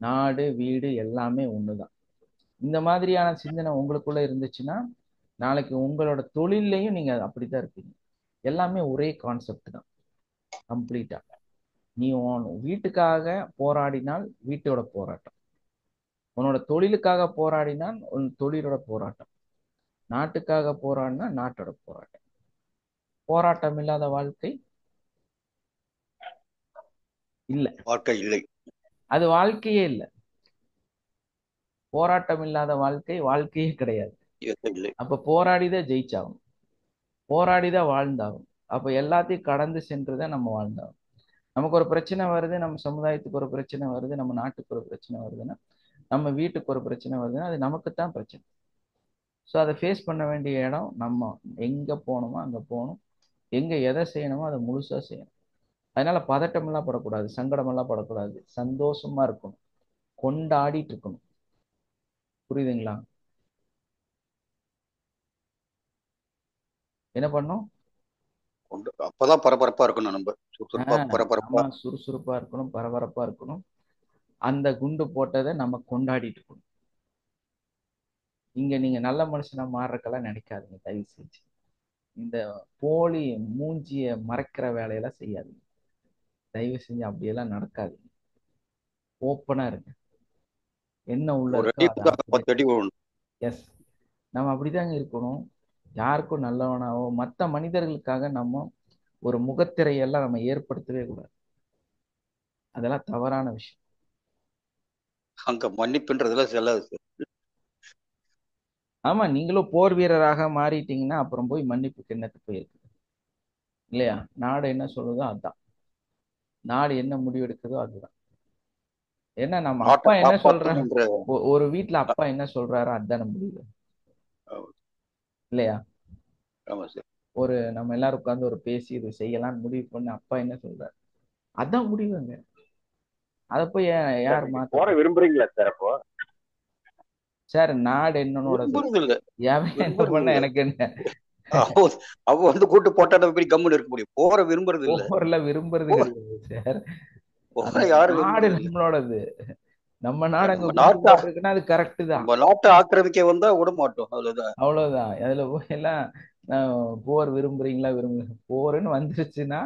நாடு வீடு எல்லாமே ஒண்ணுதான். இந்த மாதிரியான சிந்தனை உங்களுக்குள்ள இருந்துச்சுன்னா நாளைக்கு உங்களோட தொழிலையும் நீங்க அப்படித்தான் இருப்பீங்க. எல்லாமே ஒரே கான்செப்ட் தான் கம்ப்ளீட்டா. நீ உன் வீட்டுக்காக போராடினால் வீட்டோட போராட்டம், உன்னோட தொழிலுக்காக போராடினால் உன் தொழிலோட போராட்டம், நாட்டுக்காக போராடினா நாட்டோட போராட்டம். போராட்டம் இல்லாத வாழ்க்கை இல்ல, வாழ்க்கை இல்லை. அது வாழ்க்கையே இல்லை. போராட்டம் இல்லாத வாழ்க்கை வாழ்க்கையே கிடையாது. இல்லை. அப்ப போராடிதான் ஜெயிச்சாகும், போராடிதான் வாழ்ந்தாகும். அப்ப எல்லாத்தையும் கடந்து சென்றுதான் நம்ம வாழ்ந்தாகும். நமக்கு ஒரு பிரச்சனை வருது, நம்ம சமுதாயத்துக்கு ஒரு பிரச்சனை வருது, நம்ம நாட்டுக்கு ஒரு பிரச்சனை வருதுன்னா, நம்ம வீட்டுக்கு ஒரு பிரச்சனை வருதுன்னா அது நமக்குத்தான் பிரச்சனை. ஸோ அதை ஃபேஸ் பண்ண வேண்டிய இடம் நம்ம. எங்க போகணுமோ அங்க போகணும், எங்க எதை செய்யணுமோ அதை முழுசா செய்யணும். அதனால பதட்டமெல்லாம் படக்கூடாது, சங்கடமெல்லாம் படக்கூடாது, சந்தோஷமா இருக்கணும், கொண்டாடிட்டு இருக்கணும். புரியுதுங்களா? என்ன பண்ணும்? அப்பதான் பரபரப்பா இருக்கணும். நம்ம சுறுசுறுப்பா பரபரப்பா. நம்ம சுறுசுறுப்பா இருக்கணும், பரபரப்பா இருக்கணும். அந்த குண்டு போட்டதை நம்ம கொண்டாடிட்டு இருக்கணும். இங்க நீங்க நல்ல மனுஷனா மாறுறக்கெல்லாம் நினைக்காதீங்க தயவு செஞ்சு. இந்த போலி மூஞ்சிய மறைக்கிற வேலையெல்லாம் செய்யாதீங்க தயவு செஞ்சு. அப்படியெல்லாம் நடக்காதீங்க. ஓப்பனா இருங்க. என்ன உள்ள ஒரு இருக்கோ அடி அதை உண்டா அப்படியே 10 அடி விடணும். எஸ், நம்ம அப்படிதாங்க இருக்கணும். யாருக்கும் நல்லவனாவோ மற்ற மனிதர்களுக்காக நம்ம ஒரு முகத்திரையெல்லாம் நம்ம ஏற்படுத்தவே கூடாது. அதெல்லாம் தவறான விஷயம். அங்க மன்னிப்புன்றதுல செல்லாது சார். ஆமா, நீங்களும் போர் வீரராக மாறிட்டீங்கன்னா அப்புறம் போய் மன்னிப்புக்கு என்னத்துக்கு போயிருக்கு இல்லையா? நாடு என்ன சொல்லுதோ அதுதான், நாடு என்ன முடிவு எடுக்குதோ அதுதான். ஏன்னா நம்ம நாட்டை அப்பா என்ன சொல்ற, காப்பாற்றணுன்ற. ஒரு வீட்டுல அப்பா என்ன சொல்றாரோ அதுதானே முடிவு இல்லையா? ஆமா சார். ஒரு நம்ம எல்லாரும் உட்கார்ந்து ஒரு பேசி இது செய்யலாம்னு முடிவு பண்ண அப்பா என்ன சொல்றாரு அதான் முடிவுங்க. அதை போய் யார் போற மாத்த? விரும்புறீங்களா சார்? அப்போ சார் நாடு என்னன்னோடது, விரும்புறது இல்ல. எவன் என்ன விரும்புறது பண்ண இல்ல. எனக்கு என்ன? அவ கூட்டு போட்டா நம்ம போய் கம்முன்னு இருக்க முடியும். போற விரும்புறது இல்ல. போர்ல விரும்புறது கிடையாது சார். போற அந்த யாரும் நாடு விரும்புறது இல்ல. நம்மளோடது. நம்ம நாடு அங்க நம்ம குண்டு நாட்டை போட்டிருக்குன்னா அது கரெக்ட் தான். நம்ம நாட்டை ஆக்கிரமிக்க வந்தா விட மாட்டோம். அவ்வளவுதான். அவ்வளவுதான். அதுல போய் எல்லாம் போர் விரும்புறீங்களா விரும்புறீங்க, போருன்னு வந்துருச்சுன்னா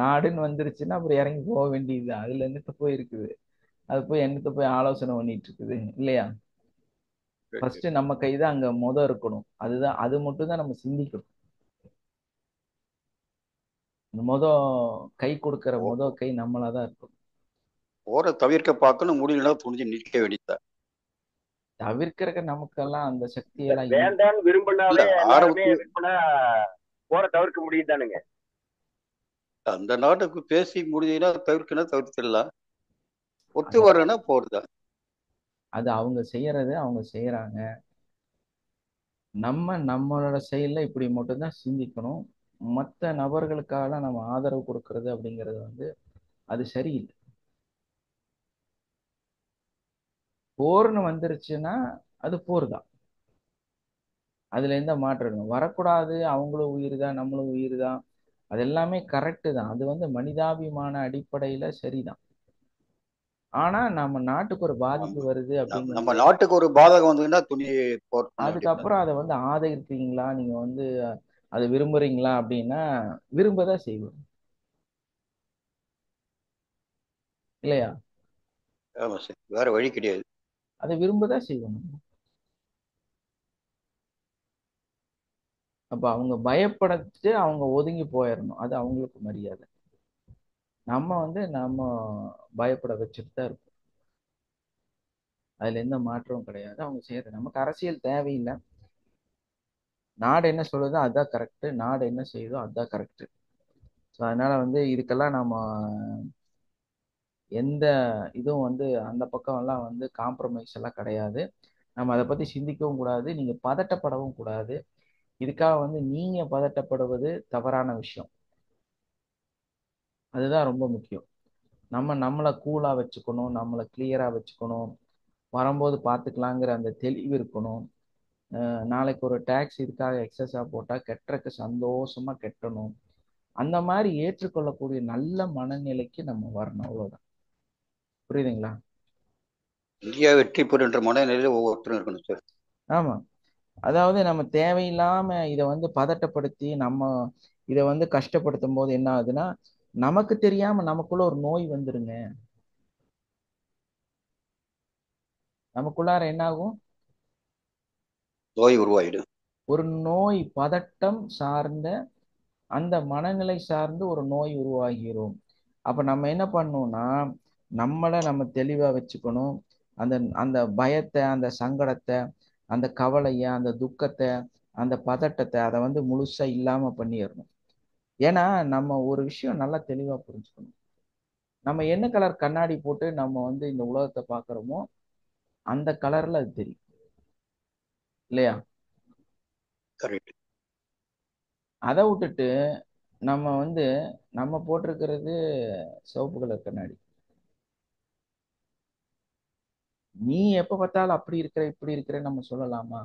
நாடுன்னு வந்துருச்சுன்னா அப்புறம் இறங்கி போக வேண்டியதுதான். அதுல என்னத்த போய் இருக்குது? அது போய் என்னத்த போய் ஆலோசனை பண்ணிட்டு இருக்குது இல்லையா? ஃபர்ஸ்ட் நம்ம கைதான் அங்க இருக்கணும். அதுதான், அது மட்டும் தான் நம்ம சிந்திக்கணும். கை கொடுக்கிற கை நம்மளாதான் இருக்கணும். போற தவிர்க்க பார்க்கணும், முடியலன்னா துணிஞ்சு நிற்க வேண்டியதுதான். தவிர்க்கிறதுக்கு நமக்கெல்லாம் அந்த சக்தி எல்லாம் வேண்டான்னு இல்ல விரும்பினாலே எல்லாருமே ஆரம்பத்துல விரும்பினா போற தவிர்க்க முடியும் தானுங்க. அந்த நாட்டுக்கு பேசி முடிஞ்சதுன்னா தவிர்க்கணும், தவிர்த்துடலாம். ஒத்து அது வரேன்னா போறதுதான். அது அவங்க செய்யறது அவங்க செய்யறாங்க. நம்மளோட செயல்ல இப்படி மட்டும்தான் சிந்திக்கணும். மற்ற நபர்களுக்காக நம்ம ஆதரவு கொடுக்கறது அப்படிங்கிறது வந்து அது சரியில்லை. போர்னு வந்துருச்சுன்னா அது போர் தான். அதுல எந்த மாற்றம் இல்லை. வரக்கூடாது, அவங்களும் உயிர் தான் நம்மளும் உயிர் தான், அது எல்லாமே கரெக்டு தான். அது வந்து மனிதாபிமான அடிப்படையில சரிதான். ஆனா நம்ம நாட்டுக்கு ஒரு பாதிப்பு ஆமா. வருது நம்ம அப்படிங்கும்போது நாட்டுக்கு ஒரு பாதகம் வந்ததுன்னா துணி போர் பண்ண வேண்டியதுதான். அதுக்கப்புறம் அதை வந்து ஆதரிக்கிறீங்களா, நீங்க வந்து அதை விரும்புறீங்களா அப்படின்னா விரும்பதான் செய்வோம், இல்லையா? ஆமா சார், வேற வழி கிடையாது. அதை விரும்பதான் செய்வோம். அப்ப அவங்க பயப்படச்சு அவங்க ஒதுங்கி போயிடணும், அது அவங்களுக்கு மரியாதை. நம்ம வந்து நம்ம பயப்பட வச்சுட்டு தான் இருப்போம். அதுல எந்த மாற்றமும் கிடையாது. அவங்க செய்யறது நமக்கு அரசியல் தேவையில்லை. நாடு என்ன சொல்லுதோ அதுதான் கரெக்ட், நாடு என்ன செய்யுதோ அதுதான் கரெக்ட். ஸோ அதனால வந்து இதுக்கெல்லாம் நம்ம எந்த இதுவும் வந்து அந்த பக்கம் எல்லாம் வந்து காம்ப்ரமைஸ் எல்லாம் கிடையாது. நம்ம அதை பத்தி சிந்திக்கவும் கூடாது, நீங்க பதட்டப்படவும் கூடாது. இதுக்காக வந்து நீங்க பதட்டப்படுவது தவறான விஷயம். அதுதான் ரொம்ப முக்கியம். நம்மளை கூலா வச்சுக்கணும், நம்மளை கிளியரா வச்சுக்கணும், வரும்போது பார்த்துக்கலாங்கிற அந்த தெளிவு இருக்கணும். நாளைக்கு ஒரு டேக்ஸ் இதுக்காக எக்ஸஸா போட்டா கெட்டுறக்கு சந்தோஷமா கெட்டணும். அந்த மாதிரி ஏற்றுக்கொள்ளக்கூடிய நல்ல மனநிலைக்கு நம்ம வரணும், அவ்வளவுதான். புரியுதுங்களா? இந்தியா வெற்றி பெறுன்ற மனநிலையில ஒவ்வொருத்தரும் இருக்கணும் சார். ஆமா. அதாவது நம்ம தேவையில்லாம இதை வந்து பதட்டப்படுத்தி நம்ம இதை வந்து கஷ்டப்படுத்தும் போது என்ன ஆகுதுன்னா நமக்கு தெரியாம நமக்குள்ள ஒரு நோய் வந்துருங்க. நமக்குள்ளார என்ன ஆகும்? நோய் உருவாயிடும். ஒரு நோய், பதட்டம் சார்ந்த அந்த மனநிலை சார்ந்து ஒரு நோய் உருவாகிறோம். அப்ப நம்ம என்ன பண்ணணும்னா நம்மளை நம்ம தெளிவா வச்சுக்கணும். அந்த அந்த பயத்தை, அந்த சங்கடத்தை, அந்த கவலையை, அந்த துக்கத்தை, அந்த பதட்டத்தை அதை வந்து முழுசா இல்லாம பண்ணிடணும். ஏன்னா நம்ம ஒரு விஷயம் நல்லா தெளிவா புரிஞ்சுக்கணும். நம்ம என்ன கலர் கண்ணாடி போட்டு நம்ம வந்து இந்த உலகத்தை பார்க்குறோமோ அந்த கலர்ல அது தெரியும், இல்லையா? கரெக்ட். அதை விட்டுட்டு நம்ம வந்து நம்ம போட்டிருக்கிறது சிவப்பு கலர் கண்ணாடி. நீ எப்ப பார்த்தாலும் அப்படி இருக்கிற இப்படி இருக்கிற நம்ம சொல்லலாமா?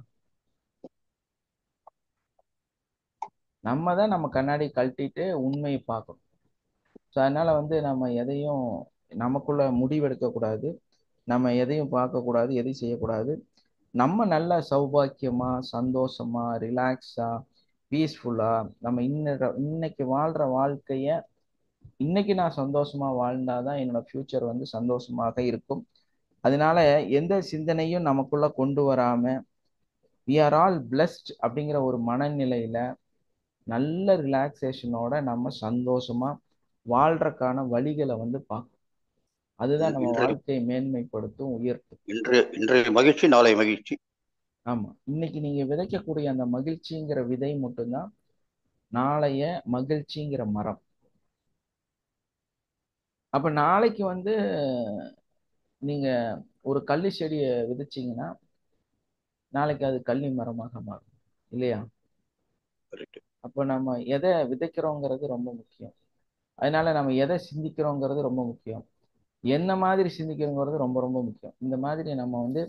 நம்ம தான் நம்ம கண்ணாடி கழட்டிட்டு உண்மையை பார்க்கணும். ஸோ அதனால வந்து நம்ம எதையும் நமக்குள்ள முடிவெடுக்க கூடாது, நம்ம எதையும் பார்க்கக்கூடாது, எதையும் செய்யக்கூடாது. நம்ம நல்ல சௌபாக்கியமா, சந்தோஷமா, ரிலாக்ஸா, பீஸ்ஃபுல்லா நம்ம இன்னைக்கு வாழ்ற வாழ்க்கைய இன்னைக்கு நான் சந்தோஷமா வாழ்ந்தாதான் என்னோட ஃபியூச்சர் வந்து சந்தோஷமாக இருக்கும். அதனால எந்த சிந்தனையும் நமக்குள்ள கொண்டு வராம வி ஆர் ஆல் பிளஸ்ட் அப்படிங்கிற ஒரு மனநிலையில நல்ல ரிலாக்ஸேஷனோட நம்ம சந்தோஷமா வாழ்றதுக்கான வழிகளை வந்து பார்க்கணும். அதுதான் நம்ம இன்றைய வாழ்க்கையை மேன்மைப்படுத்தும், உயர்த்தும். இன்றைய மகிழ்ச்சி நாளை மகிழ்ச்சி. ஆமா, இன்னைக்கு நீங்க விதைக்கக்கூடிய அந்த மகிழ்ச்சிங்கிற விதை மட்டும்தான் நாளைய மகிழ்ச்சிங்கிற மரம். அப்ப நாளைக்கு வந்து நீங்க ஒரு கள்ளி செடியை விதைச்சீங்கன்னா நாளைக்கு அது கள்ளி மரமாக மாறும், இல்லையா? கரெக்ட். அப்ப நம்ம எதை விதைக்கிறோங்கிறது ரொம்ப முக்கியம். அதனால நம்ம எதை சிந்திக்கிறோங்கிறது ரொம்ப முக்கியம். என்ன மாதிரி சிந்திக்கிறோங்கிறது ரொம்ப ரொம்ப முக்கியம். இந்த மாதிரி நம்ம வந்து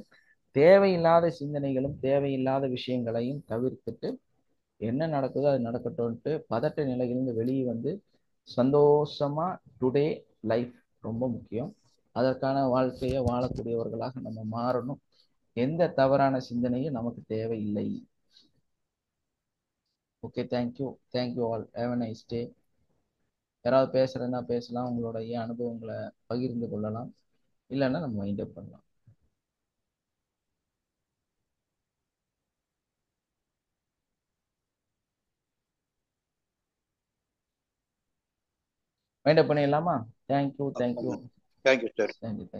தேவையில்லாத சிந்தனைகளும் தேவையில்லாத விஷயங்களையும் தவிர்த்துட்டு என்ன நடக்குதோ அது நடக்கட்டும்ட்டு பதட்ட நிலையிலிருந்து வெளியே வந்து சந்தோஷமா டுடே லைஃப் ரொம்ப முக்கியம். அதற்கான வாழ்க்கையை வாழக்கூடியவர்களாக நம்ம மாறணும். எந்த தவறான சிந்தனையும் நமக்கு தேவையில்லை. Okay, thank you all, have a nice day. யாராவது பேசுறதுன்னா பேசலாம், உங்களுடைய அனுபவங்களை பகிர்ந்து கொள்ளலாம், இல்லைன்னா நம்ம வைண்ட் அப் பண்ணலாம். வைண்ட் அப் பண்ணிடலாமா? தேங்க்யூ. Thank you sir. தேங்க்யூ.